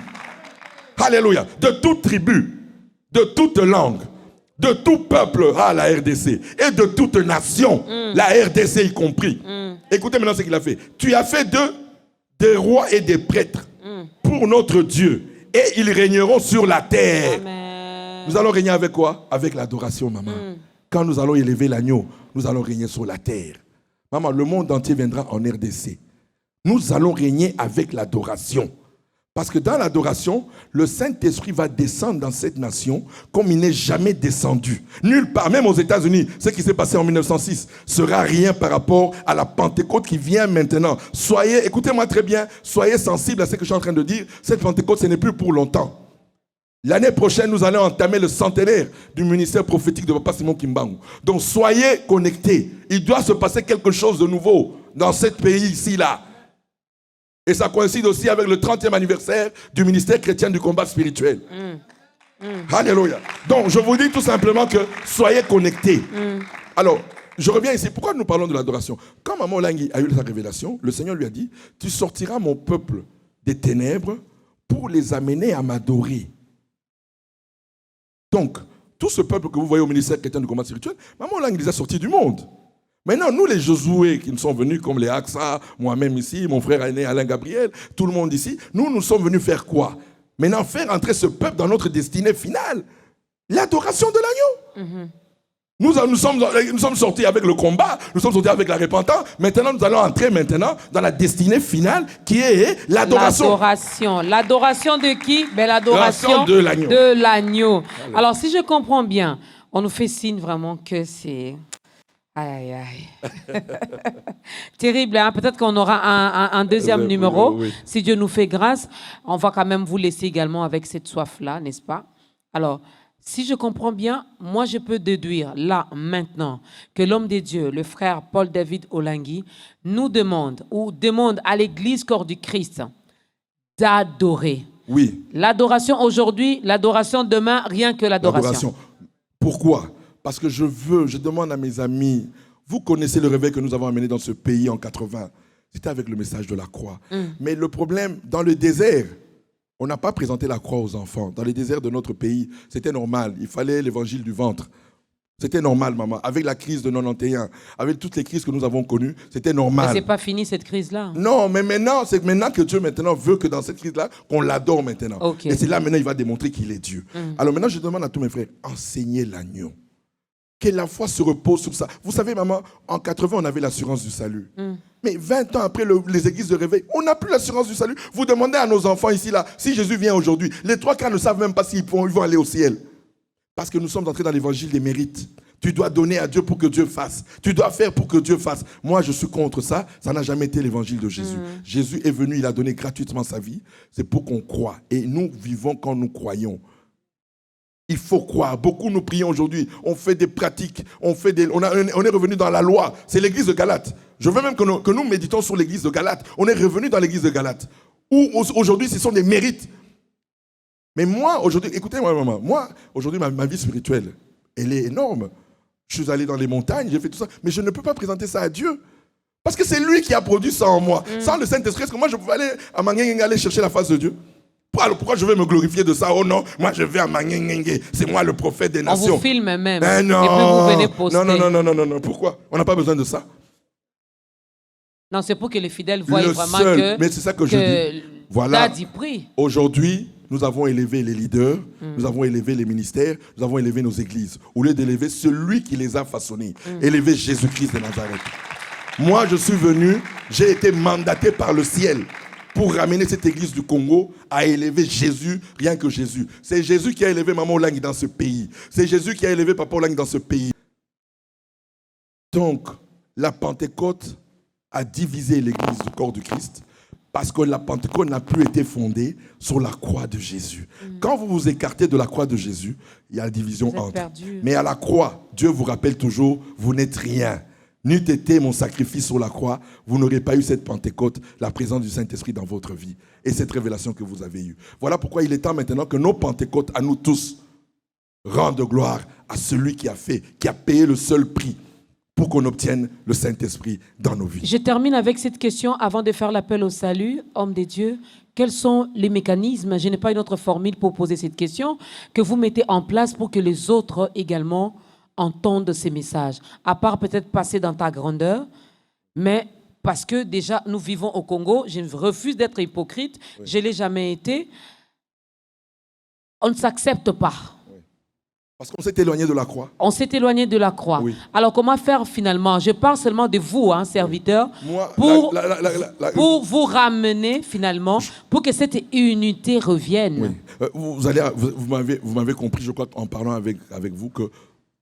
Alléluia. De toute tribu, de toute langue, de tout peuple, la RDC, et de toute nation, la RDC y compris. Écoutez maintenant ce qu'il a fait. Tu as fait des rois et des prêtres pour notre Dieu, et ils régneront sur la terre. Amen. Nous allons régner avec quoi? Avec l'adoration, maman. Quand nous allons élever l'agneau, nous allons régner sur la terre. Maman, le monde entier viendra en RDC. Nous allons régner avec l'adoration. Parce que dans l'adoration, le Saint-Esprit va descendre dans cette nation comme il n'est jamais descendu. Nulle part, même aux États-Unis, ce qui s'est passé en 1906 sera rien par rapport à la Pentecôte qui vient maintenant. Écoutez-moi très bien, soyez sensibles à ce que je suis en train de dire. Cette Pentecôte, ce n'est plus pour longtemps. L'année prochaine, nous allons entamer le centenaire du ministère prophétique de Papa Simon Kimbangu. Donc soyez connectés. Il doit se passer quelque chose de nouveau dans ce pays ici-là. Et ça coïncide aussi avec le 30e anniversaire du ministère chrétien du combat spirituel. Alléluia. Donc, je vous dis tout simplement que soyez connectés. Alors, je reviens ici. Pourquoi nous parlons de l'adoration? Quand Maman Olangi a eu sa révélation, le Seigneur lui a dit, tu sortiras mon peuple des ténèbres pour les amener à m'adorer. Donc, tout ce peuple que vous voyez au ministère chrétien du combat spirituel, Maman Olangi les a sortis du monde. Maintenant, nous les Josué qui nous sont venus, comme les Aksa, moi-même ici, mon frère aîné Alain Gabriel, tout le monde ici, nous sommes venus faire quoi? Maintenant, faire entrer ce peuple dans notre destinée finale. L'adoration de l'agneau. Nous sommes sortis avec le combat, nous sommes sortis avec la repentance. Maintenant, nous allons entrer dans la destinée finale qui est l'adoration. L'adoration. L'adoration de qui? Ben, l'adoration de l'agneau. De l'agneau. Alors, si je comprends bien, on nous fait signe vraiment que c'est... Aïe, aïe, aïe. Terrible, hein? Peut-être qu'on aura un deuxième numéro. Oui. Si Dieu nous fait grâce, on va quand même vous laisser également avec cette soif-là, n'est-ce pas? Alors, si je comprends bien, moi je peux déduire là, maintenant, que l'homme de Dieu, le frère Paul-David Olangui, nous demande à l'Église corps du Christ d'adorer. Oui. L'adoration aujourd'hui, l'adoration demain, rien que l'adoration. Pourquoi? Parce que je demande à mes amis, vous connaissez le réveil que nous avons amené dans ce pays en 80. C'était avec le message de la croix. Mais le problème, dans le désert, on n'a pas présenté la croix aux enfants. Dans les déserts de notre pays, c'était normal. Il fallait l'évangile du ventre. C'était normal, maman. Avec la crise de 91, avec toutes les crises que nous avons connues, c'était normal. Mais c'est pas fini cette crise-là. Non, mais maintenant, c'est maintenant que Dieu maintenant veut que dans cette crise-là, qu'on l'adore maintenant. Okay. Et c'est là maintenant il va démontrer qu'il est Dieu. Alors maintenant, je demande à tous mes frères, enseignez l'agneau. Que la foi se repose sur ça. Vous savez, maman, en 80, on avait l'assurance du salut. Mais 20 ans après les églises de réveil, on n'a plus l'assurance du salut. Vous demandez à nos enfants ici, là, si Jésus vient aujourd'hui, les 3 quarts ne savent même pas s'ils vont aller au ciel. Parce que nous sommes entrés dans l'évangile des mérites. Tu dois donner à Dieu pour que Dieu fasse. Tu dois faire pour que Dieu fasse. Moi, je suis contre ça. Ça n'a jamais été l'évangile de Jésus. Jésus est venu, il a donné gratuitement sa vie. C'est pour qu'on croie. Et nous vivons quand nous croyons. Il faut croire. Beaucoup nous prions aujourd'hui. On fait des pratiques. On est revenu dans la loi. C'est l'église de Galate. Je veux même que nous méditons sur l'église de Galate. On est revenu dans l'église de Galate. Où aujourd'hui, ce sont des mérites. Mais moi, aujourd'hui, écoutez-moi, maman. Moi, aujourd'hui, ma vie spirituelle, elle est énorme. Je suis allé dans les montagnes, j'ai fait tout ça. Mais je ne peux pas présenter ça à Dieu. Parce que c'est lui qui a produit ça en moi. Sans le Saint-Esprit, est-ce que moi, je pouvais aller à Mangengenge aller chercher la face de Dieu? Alors pourquoi je vais me glorifier de ça? Oh non, moi je vais à Mangengenge. C'est moi le prophète des nations. On vous filme même. Non. Et puis vous venez poster. Non. Pourquoi? On n'a pas besoin de ça. Non, c'est pour que les fidèles voient vraiment mais c'est ça que je dis. Voilà. Aujourd'hui, nous avons élevé les leaders, nous avons élevé les ministères, nous avons élevé nos églises. Au lieu d'élever celui qui les a façonnés, élever Jésus-Christ de Nazareth. Moi, je suis venu, j'ai été mandaté par le ciel pour ramener cette église du Congo à élever Jésus, rien que Jésus. C'est Jésus qui a élevé Maman Olangui dans ce pays. C'est Jésus qui a élevé Papa Olangui dans ce pays. Donc, la Pentecôte a divisé l'église du corps du Christ parce que la Pentecôte n'a plus été fondée sur la croix de Jésus. Quand vous vous écartez de la croix de Jésus, il y a la division entre. Perdu. Mais à la croix, Dieu vous rappelle toujours, vous n'êtes rien. N'eût été mon sacrifice sur la croix, vous n'aurez pas eu cette Pentecôte, la présence du Saint-Esprit dans votre vie et cette révélation que vous avez eue. Voilà pourquoi il est temps maintenant que nos Pentecôtes, à nous tous, rendent gloire à celui qui a payé le seul prix pour qu'on obtienne le Saint-Esprit dans nos vies. Je termine avec cette question avant de faire l'appel au salut, homme de Dieu. Quels sont les mécanismes, je n'ai pas une autre formule pour poser cette question, que vous mettez en place pour que les autres également entendent ces messages, à part peut-être passer dans ta grandeur, mais parce que déjà nous vivons au Congo, je refuse d'être hypocrite, je ne l'ai jamais été, on ne s'accepte pas. Oui. Parce qu'on s'est éloigné de la croix. On s'est éloigné de la croix. Oui. Alors comment faire finalement? Je parle seulement de vous, hein, serviteurs, pour vous ramener finalement, pour que cette unité revienne. Oui. Vous m'avez compris, je crois, en parlant avec vous, que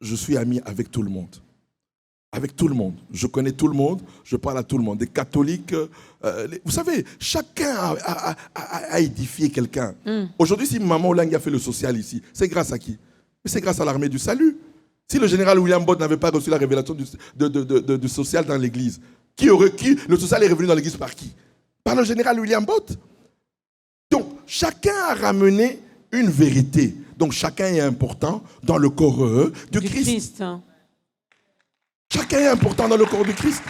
je suis ami avec tout le monde. Avec tout le monde. Je connais tout le monde, je parle à tout le monde. Des catholiques, vous savez, chacun a édifié quelqu'un. Aujourd'hui, si Maman Olangui a fait le social ici, c'est grâce à qui? C'est grâce à l'armée du salut. Si le général William Bott n'avait pas reçu la révélation du social dans l'église, le social est revenu dans l'église par qui? Par le général William Bott. Donc, chacun a ramené une vérité. Donc, chacun est important dans le corps du Christ. Chacun est important dans le corps du Christ.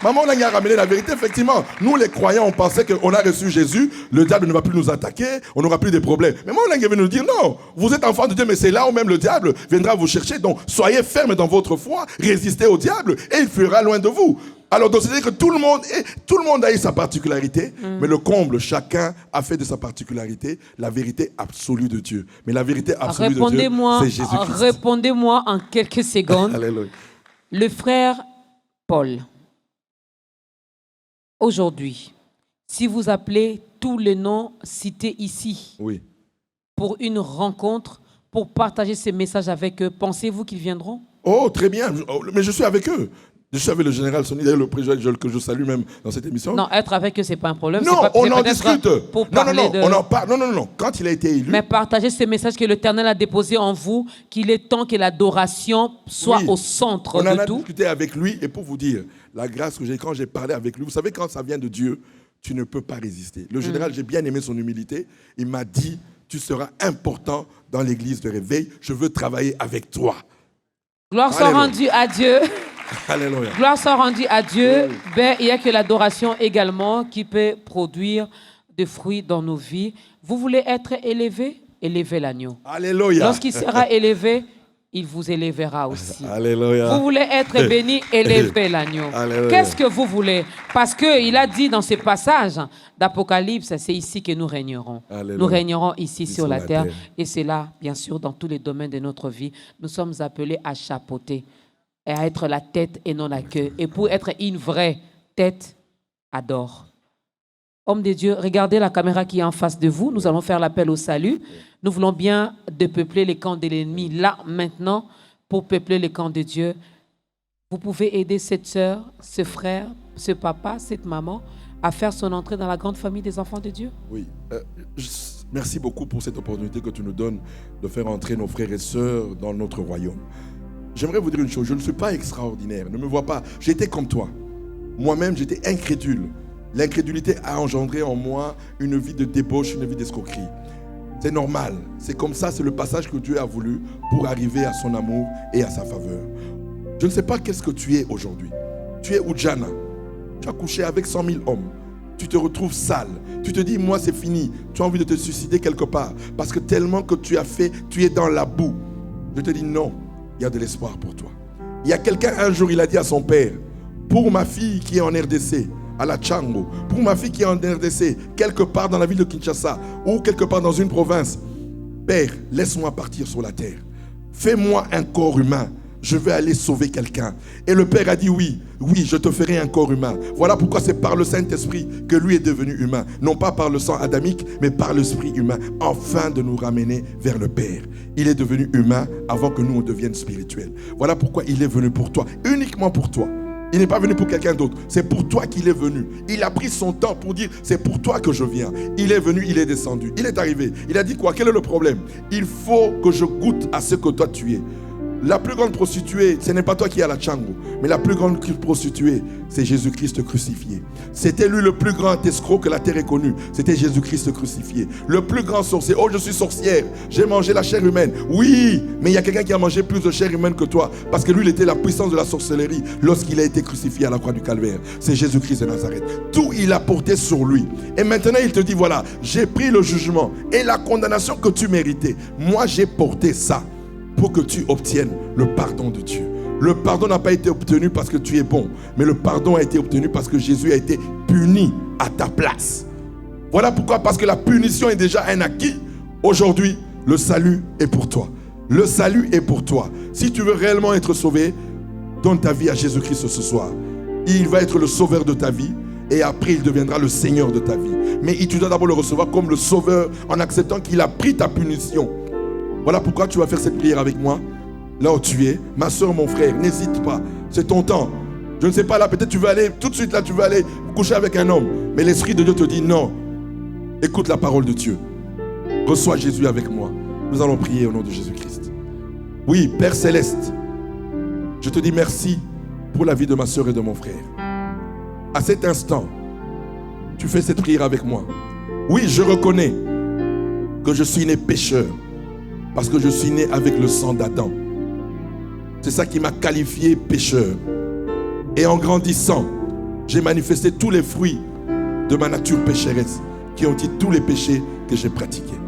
Maman Olangui a ramené la vérité, effectivement. Nous, les croyants, on pensait qu'on a reçu Jésus, le diable ne va plus nous attaquer, on n'aura plus de problèmes. Mais Maman Olangui est venu nous dire, non, vous êtes enfants de Dieu, mais c'est là où même le diable viendra vous chercher. Donc, soyez fermes dans votre foi, résistez au diable et il fuira loin de vous. Alors, donc, c'est-à-dire que tout le monde a eu sa particularité, mais le comble, chacun a fait de sa particularité la vérité absolue de Dieu. Mais la vérité absolue de Dieu, c'est Jésus-Christ. Répondez-moi en quelques secondes. Alléluia. Le frère Paul, aujourd'hui, si vous appelez tous les noms cités ici Oui. pour une rencontre, pour partager ces messages avec eux, pensez-vous qu'ils viendront? Oh, très bien. Mais je suis avec eux. Je suis avec le général Sonny, d'ailleurs le président que je salue même dans cette émission. Non, être avec eux, ce n'est pas un problème. Non, on en discute. Pour parler on en parle. Non. Quand il a été élu. Mais partagez ce message que l'Éternel a déposé en vous, qu'il est temps que l'adoration soit au centre on en de a tout. discuté avec lui, et pour vous dire, la grâce que j'ai quand j'ai parlé avec lui, vous savez, quand ça vient de Dieu, tu ne peux pas résister. Le général, j'ai bien aimé son humilité. Il m'a dit, tu seras important dans l'église de réveil. Je veux travailler avec toi. Gloire soit rendue à Dieu. Alléluia. Gloire soit rendue à Dieu. Ben, il n'y a que l'adoration également qui peut produire des fruits dans nos vies. Vous voulez être élevé? Élevez l'agneau. Alléluia. Lorsqu'il sera élevé, il vous élèvera aussi. Alléluia. Vous voulez être béni, élevez l'agneau. Qu'est-ce que vous voulez? Parce qu'il a dit dans ce passage d'Apocalypse, c'est ici que nous régnerons. Alléluia. Nous régnerons ici sur la terre. Et c'est là, bien sûr, dans tous les domaines de notre vie. Nous sommes appelés à chapeauter et à être la tête et non la queue. Et pour être une vraie tête, adore. Homme de Dieu, regardez la caméra qui est en face de vous. Nous allons faire l'appel au salut. Nous voulons bien dépeupler les camps de l'ennemi là, maintenant, pour peupler les camps de Dieu. Vous pouvez aider cette sœur, ce frère, ce papa, cette maman à faire son entrée dans la grande famille des enfants de Dieu. Oui. Merci beaucoup pour cette opportunité que tu nous donnes de faire entrer nos frères et sœurs dans notre royaume. J'aimerais vous dire une chose, je ne suis pas extraordinaire, ne me vois pas. J'étais comme toi. Moi-même, j'étais incrédule. L'incrédulité a engendré en moi une vie de débauche, une vie d'escroquerie. C'est normal, c'est comme ça, c'est le passage que Dieu a voulu pour arriver à son amour et à sa faveur. Je ne sais pas qu'est-ce que tu es aujourd'hui. Tu es Oudjana, tu as couché avec 100 000 hommes. Tu te retrouves sale, tu te dis, moi c'est fini. Tu as envie de te suicider quelque part parce que tellement que tu as fait, tu es dans la boue. Je te dis non, il y a de l'espoir pour toi. Il y a quelqu'un un jour, il a dit à son père, pour ma fille qui est en RDC, à la Tchango, pour ma fille qui est en RDC, quelque part dans la ville de Kinshasa ou quelque part dans une province, Père, laisse-moi partir sur la terre. Fais-moi un corps humain. Je vais aller sauver quelqu'un. Et le Père a dit oui, je te ferai un corps humain. Voilà pourquoi c'est par le Saint-Esprit que lui est devenu humain. Non pas par le sang adamique, mais par l'esprit humain, afin de nous ramener vers le Père. Il est devenu humain avant que nous on devienne spirituels. Voilà pourquoi il est venu pour toi, uniquement pour toi. Il n'est pas venu pour quelqu'un d'autre. C'est pour toi qu'il est venu. Il a pris son temps pour dire, c'est pour toi que je viens. Il est venu, il est descendu. Il est arrivé. Il a dit quoi? Quel est le problème? Il faut que je goûte à ce que toi tu es. La plus grande prostituée, ce n'est pas toi qui es à la Tchango, mais la plus grande prostituée, c'est Jésus-Christ crucifié. C'était lui le plus grand escroc que la terre ait connu. C'était Jésus-Christ crucifié. Le plus grand sorcier. Oh, je suis sorcière, j'ai mangé la chair humaine. Oui, mais il y a quelqu'un qui a mangé plus de chair humaine que toi, parce que lui, il était la puissance de la sorcellerie lorsqu'il a été crucifié à la croix du Calvaire. C'est Jésus-Christ de Nazareth. Tout, il a porté sur lui. Et maintenant, il te dit, voilà, j'ai pris le jugement et la condamnation que tu méritais. Moi, j'ai porté ça pour que tu obtiennes le pardon de Dieu. Le pardon n'a pas été obtenu parce que tu es bon, mais le pardon a été obtenu parce que Jésus a été puni à ta place. Voilà pourquoi, parce que la punition est déjà un acquis. Aujourd'hui, le salut est pour toi. Le salut est pour toi. Si tu veux réellement être sauvé, donne ta vie à Jésus-Christ ce soir. Il va être le sauveur de ta vie et après il deviendra le Seigneur de ta vie. Mais tu dois d'abord le recevoir comme le sauveur en acceptant qu'il a pris ta punition. Voilà pourquoi tu vas faire cette prière avec moi. Là où tu es, ma soeur, mon frère, n'hésite pas. C'est ton temps. Je ne sais pas, là, peut-être tu vas aller, tout de suite là, tu vas aller coucher avec un homme. Mais l'Esprit de Dieu te dit non. Écoute la parole de Dieu. Reçois Jésus avec moi. Nous allons prier au nom de Jésus-Christ. Oui, Père Céleste, je te dis merci pour la vie de ma soeur et de mon frère. À cet instant, tu fais cette prière avec moi. Oui, je reconnais que je suis né pécheur. Parce que je suis né avec le sang d'Adam. C'est ça qui m'a qualifié pécheur. Et en grandissant, j'ai manifesté tous les fruits de ma nature pécheresse, qui ont dit tous les péchés que j'ai pratiqués.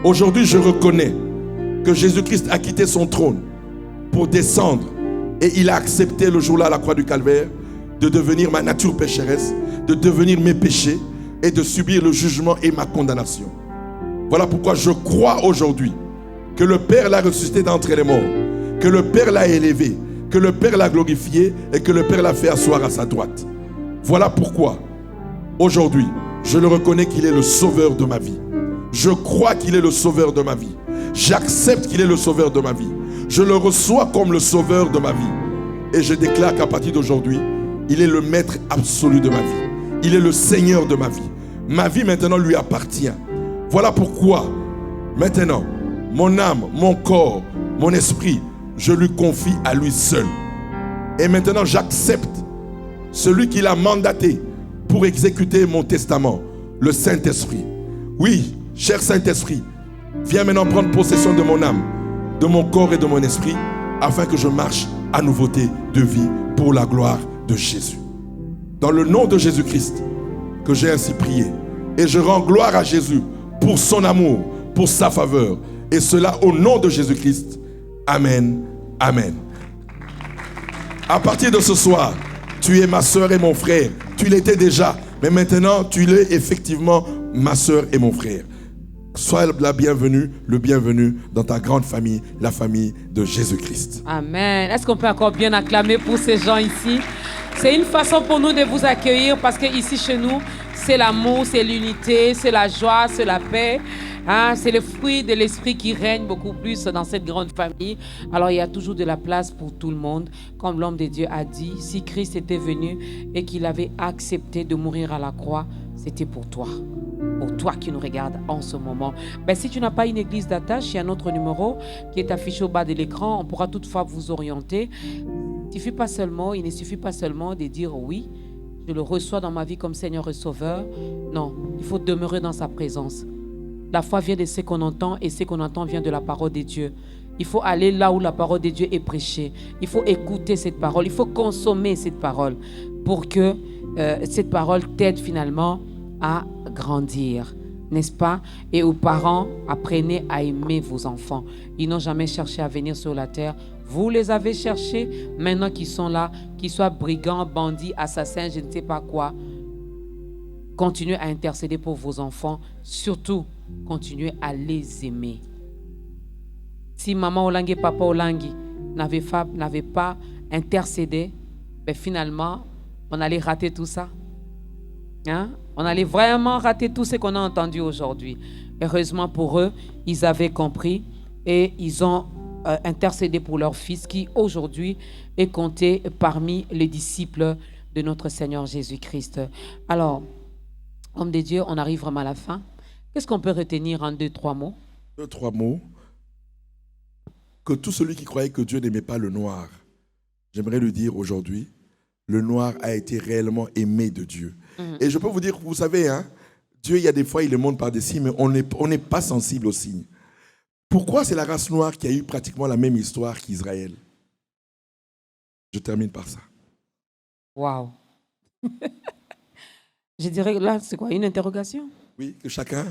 Aujourd'hui, je reconnais que Jésus-Christ a quitté son trône pour descendre. Et il a accepté le jour-là à la croix du Calvaire de devenir ma nature pécheresse, de devenir mes péchés et de subir le jugement et ma condamnation. Voilà pourquoi je crois aujourd'hui que le Père l'a ressuscité d'entre les morts, que le Père l'a élevé, que le Père l'a glorifié et que le Père l'a fait asseoir à sa droite. Voilà pourquoi aujourd'hui, je le reconnais qu'il est le sauveur de ma vie. Je crois qu'il est le sauveur de ma vie. J'accepte qu'il est le sauveur de ma vie. Je le reçois comme le sauveur de ma vie. Et je déclare qu'à partir d'aujourd'hui, il est le maître absolu de ma vie. Il est le Seigneur de ma vie. Ma vie maintenant lui appartient. Voilà pourquoi maintenant, mon âme, mon corps, mon esprit, je lui confie à lui seul. Et maintenant, j'accepte celui qui l'a mandaté pour exécuter mon testament, le Saint-Esprit. Oui, cher Saint-Esprit, viens maintenant prendre possession de mon âme, de mon corps et de mon esprit, afin que je marche à nouveauté de vie pour la gloire de Jésus. Dans le nom de Jésus-Christ, que j'ai ainsi prié. Et je rends gloire à Jésus pour son amour, pour sa faveur. Et cela au nom de Jésus-Christ. Amen. Amen. À partir de ce soir, tu es ma soeur et mon frère. Tu l'étais déjà, mais maintenant tu l'es effectivement ma soeur et mon frère. Sois la bienvenue, le bienvenu dans ta grande famille, la famille de Jésus-Christ. Amen. Est-ce qu'on peut encore bien acclamer pour ces gens ici? C'est une façon pour nous de vous accueillir parce que ici chez nous, c'est l'amour, c'est l'unité, c'est la joie, c'est la paix. Hein, c'est le fruit de l'esprit qui règne beaucoup plus dans cette grande famille. Alors il y a toujours de la place pour tout le monde. Comme l'homme de Dieu a dit, si Christ était venu et qu'il avait accepté de mourir à la croix, c'était pour toi. Pour toi qui nous regardes en ce moment. Ben, si tu n'as pas une église d'attache, il y a un autre numéro qui est affiché au bas de l'écran. On pourra toutefois vous orienter. Il ne suffit pas seulement de dire oui, je le reçois dans ma vie comme Seigneur et Sauveur. Non, il faut demeurer dans sa présence. La foi vient de ce qu'on entend et ce qu'on entend vient de la parole de Dieu. Il faut aller là où la parole de Dieu est prêchée. Il faut écouter cette parole. Il faut consommer cette parole pour que cette parole t'aide finalement à grandir. N'est-ce pas? Et aux parents, apprenez à aimer vos enfants. Ils n'ont jamais cherché à venir sur la terre. Vous les avez cherchés. Maintenant qu'ils sont là, qu'ils soient brigands, bandits, assassins, je ne sais pas quoi. Continuez à intercéder pour vos enfants. Surtout, continuez à les aimer. Si maman Olangi et papa Olangi n'avaient pas intercédé, ben finalement, on allait rater tout ça. Hein? On allait vraiment rater tout ce qu'on a entendu aujourd'hui. Heureusement pour eux, ils avaient compris et ils ont intercédé pour leur fils qui aujourd'hui est compté parmi les disciples de notre Seigneur Jésus-Christ. Alors, homme de Dieu, on arrive vraiment à la fin. Qu'est-ce qu'on peut retenir en 2-3 mots? 2-3 mots. Que tout celui qui croyait que Dieu n'aimait pas le noir, j'aimerais lui dire aujourd'hui, le noir a été réellement aimé de Dieu. Et je peux vous dire, vous savez, hein, Dieu, il y a des fois, il le montre par des signes, mais on n'est pas sensible aux signes. Pourquoi c'est la race noire qui a eu pratiquement la même histoire qu'Israël? Je termine par ça. Waouh! Je dirais, là, c'est quoi, une interrogation? Oui, que chacun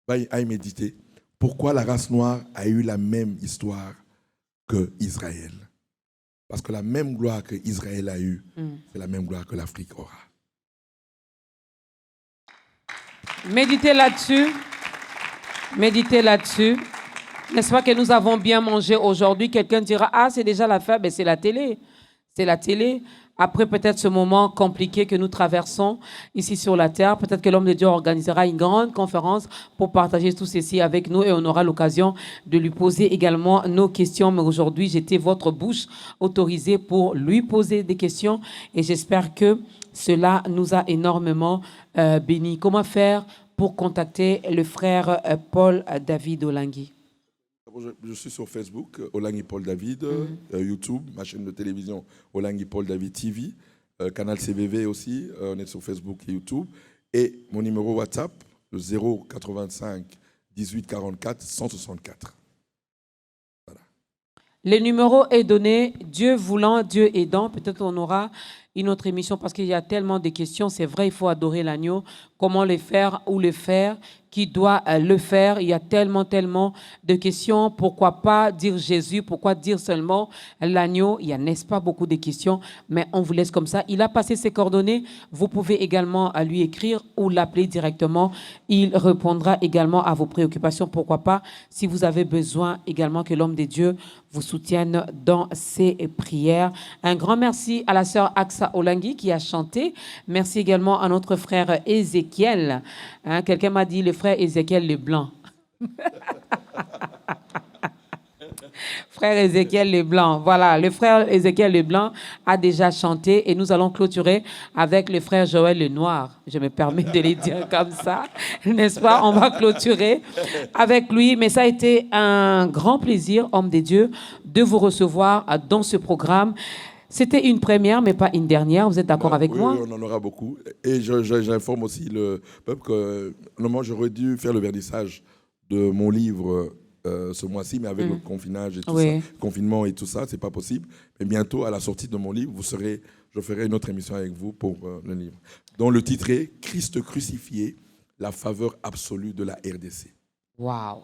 aille méditer. Pourquoi la race noire a eu la même histoire qu'Israël? Parce que la même gloire qu'Israël a eue, c'est la même gloire que l'Afrique aura. Méditez là-dessus. Méditez là-dessus. N'est-ce pas que nous avons bien mangé aujourd'hui? Quelqu'un dira, ah, c'est déjà la fin. Ben, c'est la télé. C'est la télé. Après peut-être ce moment compliqué que nous traversons ici sur la terre, peut-être que l'homme de Dieu organisera une grande conférence pour partager tout ceci avec nous et on aura l'occasion de lui poser également nos questions. Mais aujourd'hui, j'étais votre bouche autorisée pour lui poser des questions et j'espère que cela nous a énormément bénis. Comment faire pour contacter le frère Paul David Olangi? Je suis sur Facebook, Olangi Paul David, YouTube, ma chaîne de télévision Olangi Paul David TV, canal CVV aussi, on est sur Facebook et YouTube. Et mon numéro WhatsApp, le 085 18 44 164. Voilà. Le numéro est donné, Dieu voulant, Dieu aidant. Peut-être on aura une autre émission parce qu'il y a tellement de questions. C'est vrai, il faut adorer l'agneau comment le faire, où le faire, qui doit le faire. Il y a tellement de questions. Pourquoi pas dire Jésus? Pourquoi dire seulement l'agneau? Il y a, n'est-ce pas, beaucoup de questions, mais on vous laisse comme ça. Il a passé ses coordonnées. Vous pouvez également lui écrire ou l'appeler directement. Il répondra également à vos préoccupations. Pourquoi pas, si vous avez besoin également que l'homme de Dieu vous soutienne dans ses prières. Un grand merci à la sœur Aksa Olangui qui a chanté. Merci également à notre frère Ézéchiel. Quelqu'un m'a dit le frère Ézéchiel Leblanc. Frère Ézéchiel Leblanc. Voilà, le frère Ézéchiel Leblanc a déjà chanté et nous allons clôturer avec le frère Joël Lenoir. Je me permets de les dire comme ça, n'est-ce pas? On va clôturer avec lui. Mais ça a été un grand plaisir, homme de Dieu, de vous recevoir dans ce programme. C'était une première, mais pas une dernière. Vous êtes d'accord avec moi? Oui, on en aura beaucoup. Et j'informe aussi le peuple que normalement, j'aurais dû faire le vernissage de mon livre ce mois-ci, mais avec le confinage et tout ça, confinement et tout ça, c'est pas possible. Mais bientôt, à la sortie de mon livre, je ferai une autre émission avec vous pour le livre, dont le titre est « Christ crucifié, la faveur absolue de la RDC ». Waouh!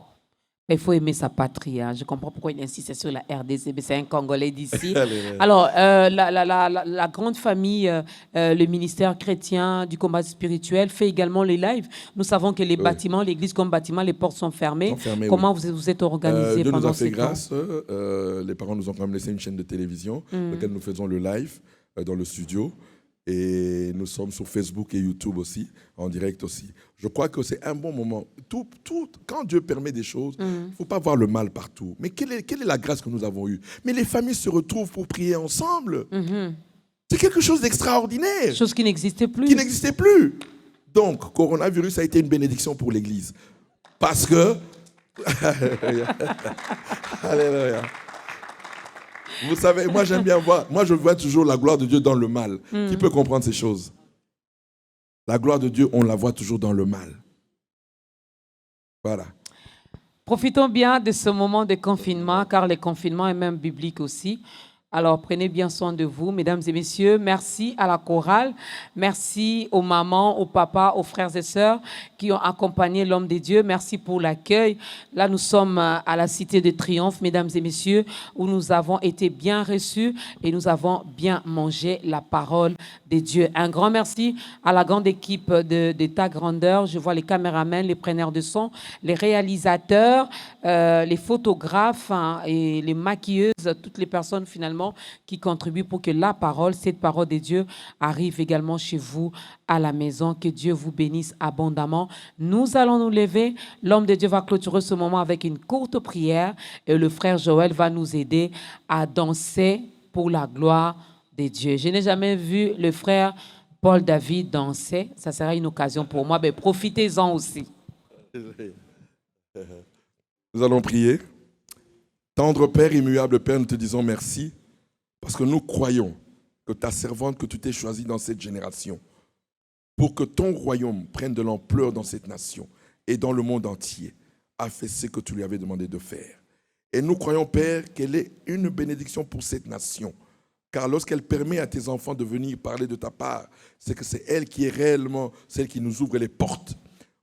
Il faut aimer sa patrie. Hein. Je comprends pourquoi il insiste sur la RDC, mais c'est un Congolais d'ici. Alors, la grande famille, le ministère chrétien du combat spirituel fait également les lives. Nous savons que les bâtiments, l'église comme bâtiment, les portes sont fermées. Comment vous êtes organisé Dieu pendant nous a fait temps? grâce. Les parents nous ont quand même laissé une chaîne de télévision dans laquelle nous faisons le live dans le studio. Et nous sommes sur Facebook et YouTube aussi, en direct aussi. Je crois que c'est un bon moment. Quand Dieu permet des choses, il ne faut pas voir le mal partout. Mais quelle est la grâce que nous avons eue? Mais les familles se retrouvent pour prier ensemble. C'est quelque chose d'extraordinaire. Chose qui n'existait plus. Qui n'existait plus. Donc, coronavirus a été une bénédiction pour l'Église. Parce que... Alléluia. Vous savez, moi j'aime bien voir, moi je vois toujours la gloire de Dieu dans le mal. Qui peut comprendre ces choses? La gloire de Dieu, on la voit toujours dans le mal. Voilà. Profitons bien de ce moment de confinement, car le confinement est même biblique aussi. Alors, prenez bien soin de vous, mesdames et messieurs. Merci à la chorale. Merci aux mamans, aux papas, aux frères et sœurs qui ont accompagné l'homme de Dieu. Merci pour l'accueil. Là, nous sommes à la Cité de Triomphe, mesdames et messieurs, où nous avons été bien reçus et nous avons bien mangé la parole de Dieu. Un grand merci à la grande équipe de ta grandeur. Je vois les caméramans, les preneurs de son, les réalisateurs, les photographes et les maquilleuses, toutes les personnes finalement qui contribuent pour que la parole, cette parole de Dieu, arrive également chez vous à la maison. Que Dieu vous bénisse abondamment. Nous allons nous lever. L'homme de Dieu va clôturer ce moment avec une courte prière et le frère Joël va nous aider à danser pour la gloire de Dieu. Je n'ai jamais vu le frère Paul David danser. Ça sera une occasion pour moi. Mais profitez-en aussi. Nous allons prier. Tendre Père, immuable Père, nous te disons merci parce que nous croyons que ta servante que tu t'es choisie dans cette génération pour que ton royaume prenne de l'ampleur dans cette nation et dans le monde entier a fait ce que tu lui avais demandé de faire. Et nous croyons, Père, qu'elle est une bénédiction pour cette nation. Car lorsqu'elle permet à tes enfants de venir parler de ta part, c'est que c'est elle qui est réellement celle qui nous ouvre les portes.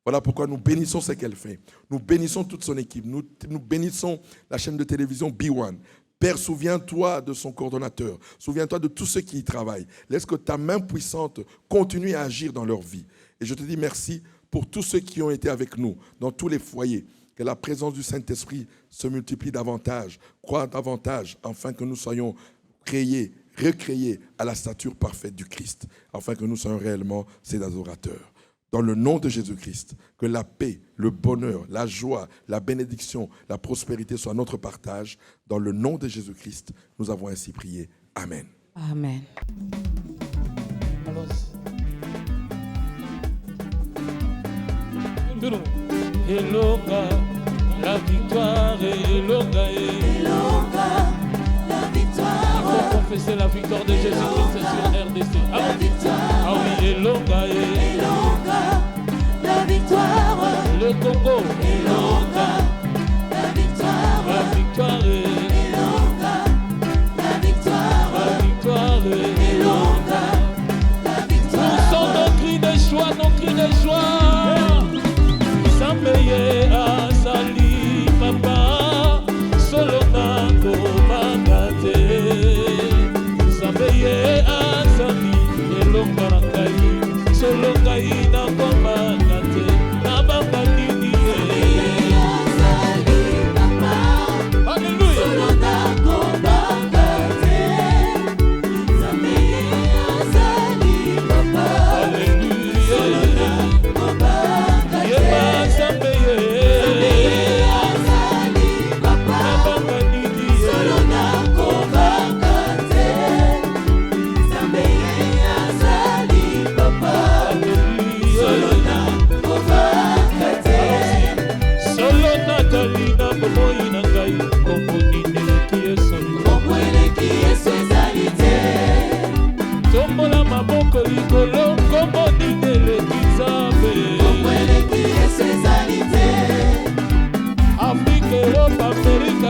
Voilà pourquoi nous bénissons ce qu'elle fait. Nous bénissons toute son équipe. Nous bénissons la chaîne de télévision B1. Père, souviens-toi de son coordonnateur. Souviens-toi de tous ceux qui y travaillent. Laisse que ta main puissante continue à agir dans leur vie. Et je te dis merci pour tous ceux qui ont été avec nous dans tous les foyers. Que la présence du Saint-Esprit se multiplie davantage, croît davantage, afin que nous soyons créés, recréés à la stature parfaite du Christ, afin que nous soyons réellement ses adorateurs. Dans le nom de Jésus-Christ, que la paix, le bonheur, la joie, la bénédiction, la prospérité soient notre partage. Dans le nom de Jésus-Christ, nous avons ainsi prié. Amen. Amen. Eloka, la victoire est Eloka, la victoire. Il faut confesser la victoire de Jésus-Christ sur RDC. La victoire. Ah oui, Eloka, la victoire. Le Congo, Eloka, la victoire. la victoire est Eloka, la victoire. la victoire est Eloka, la victoire. Nous sommes nos cris de joie, nos cris de joie.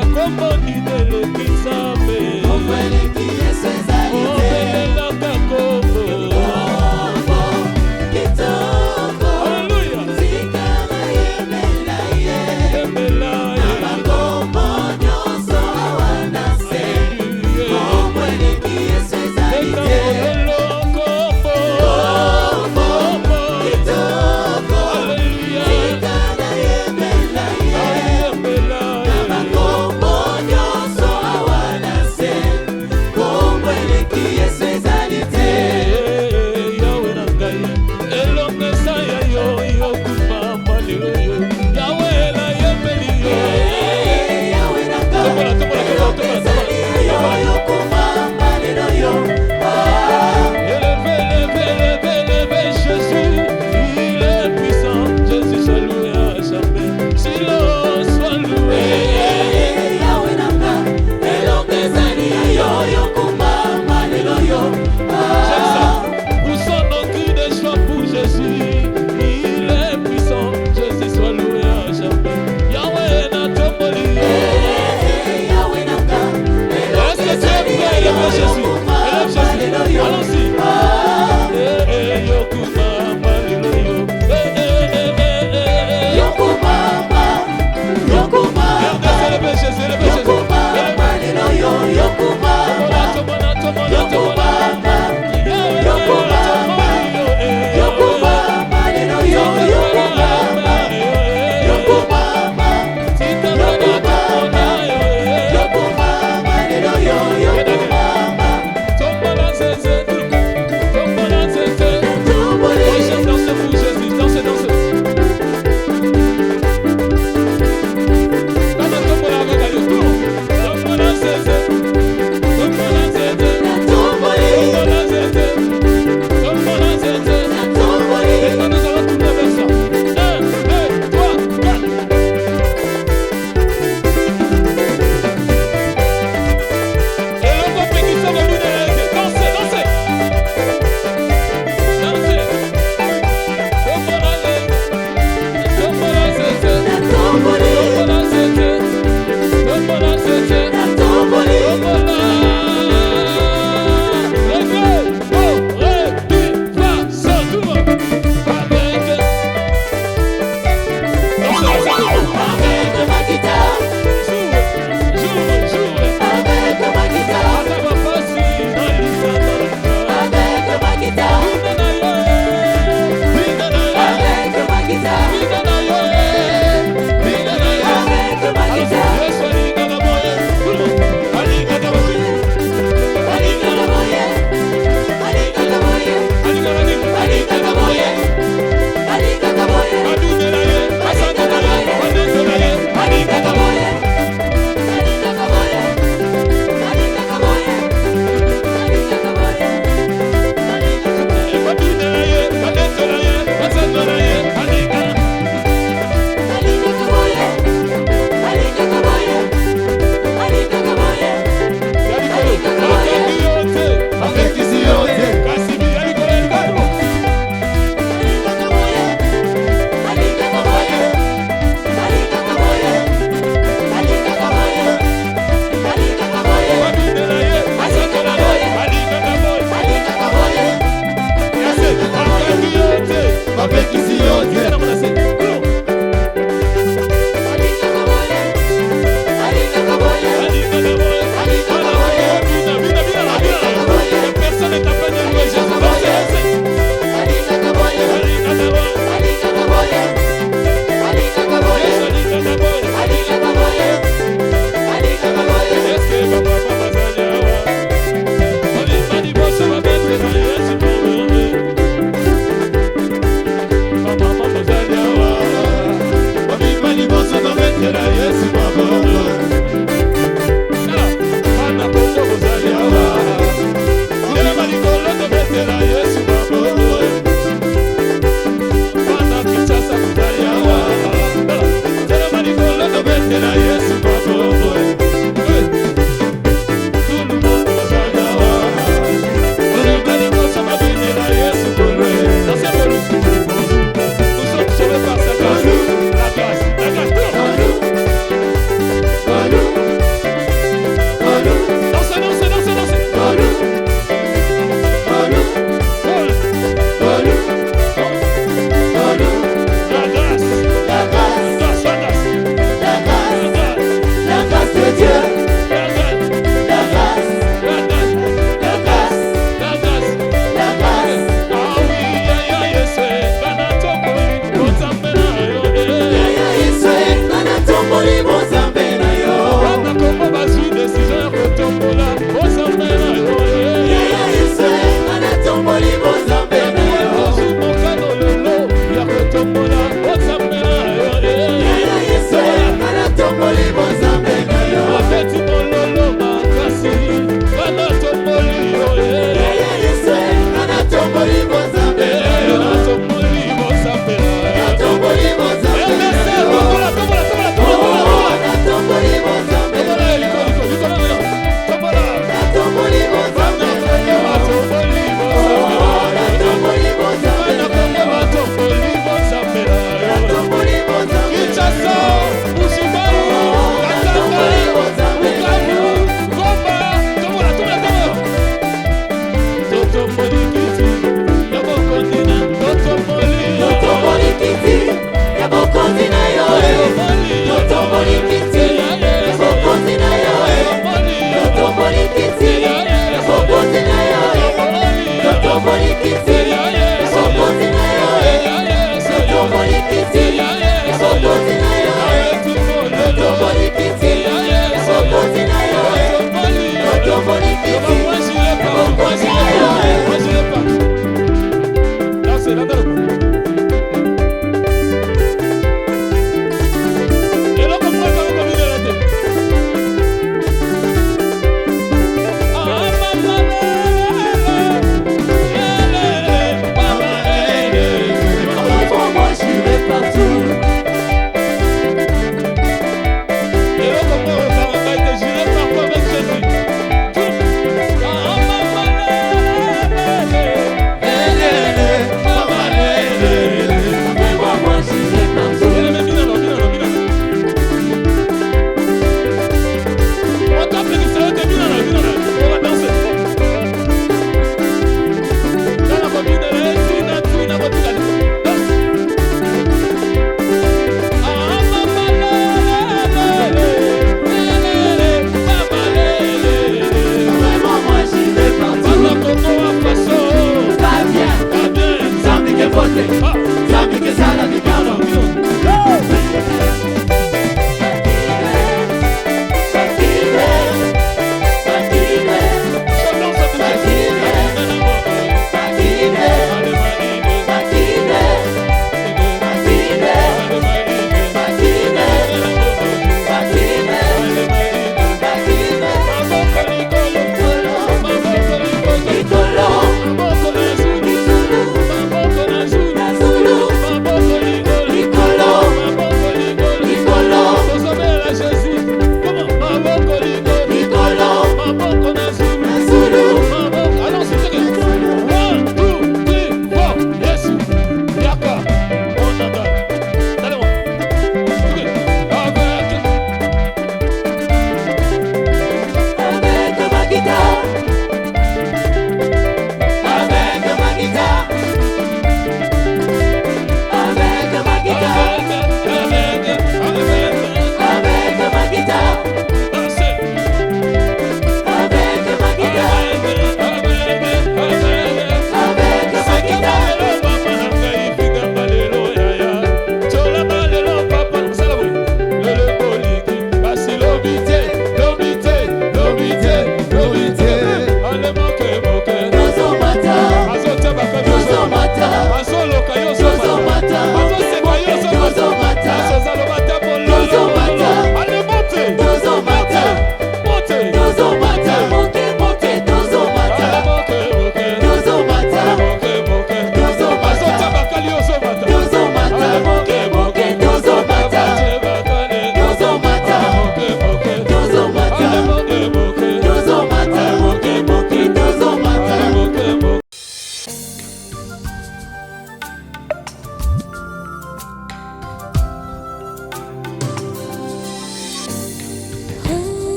kombo nini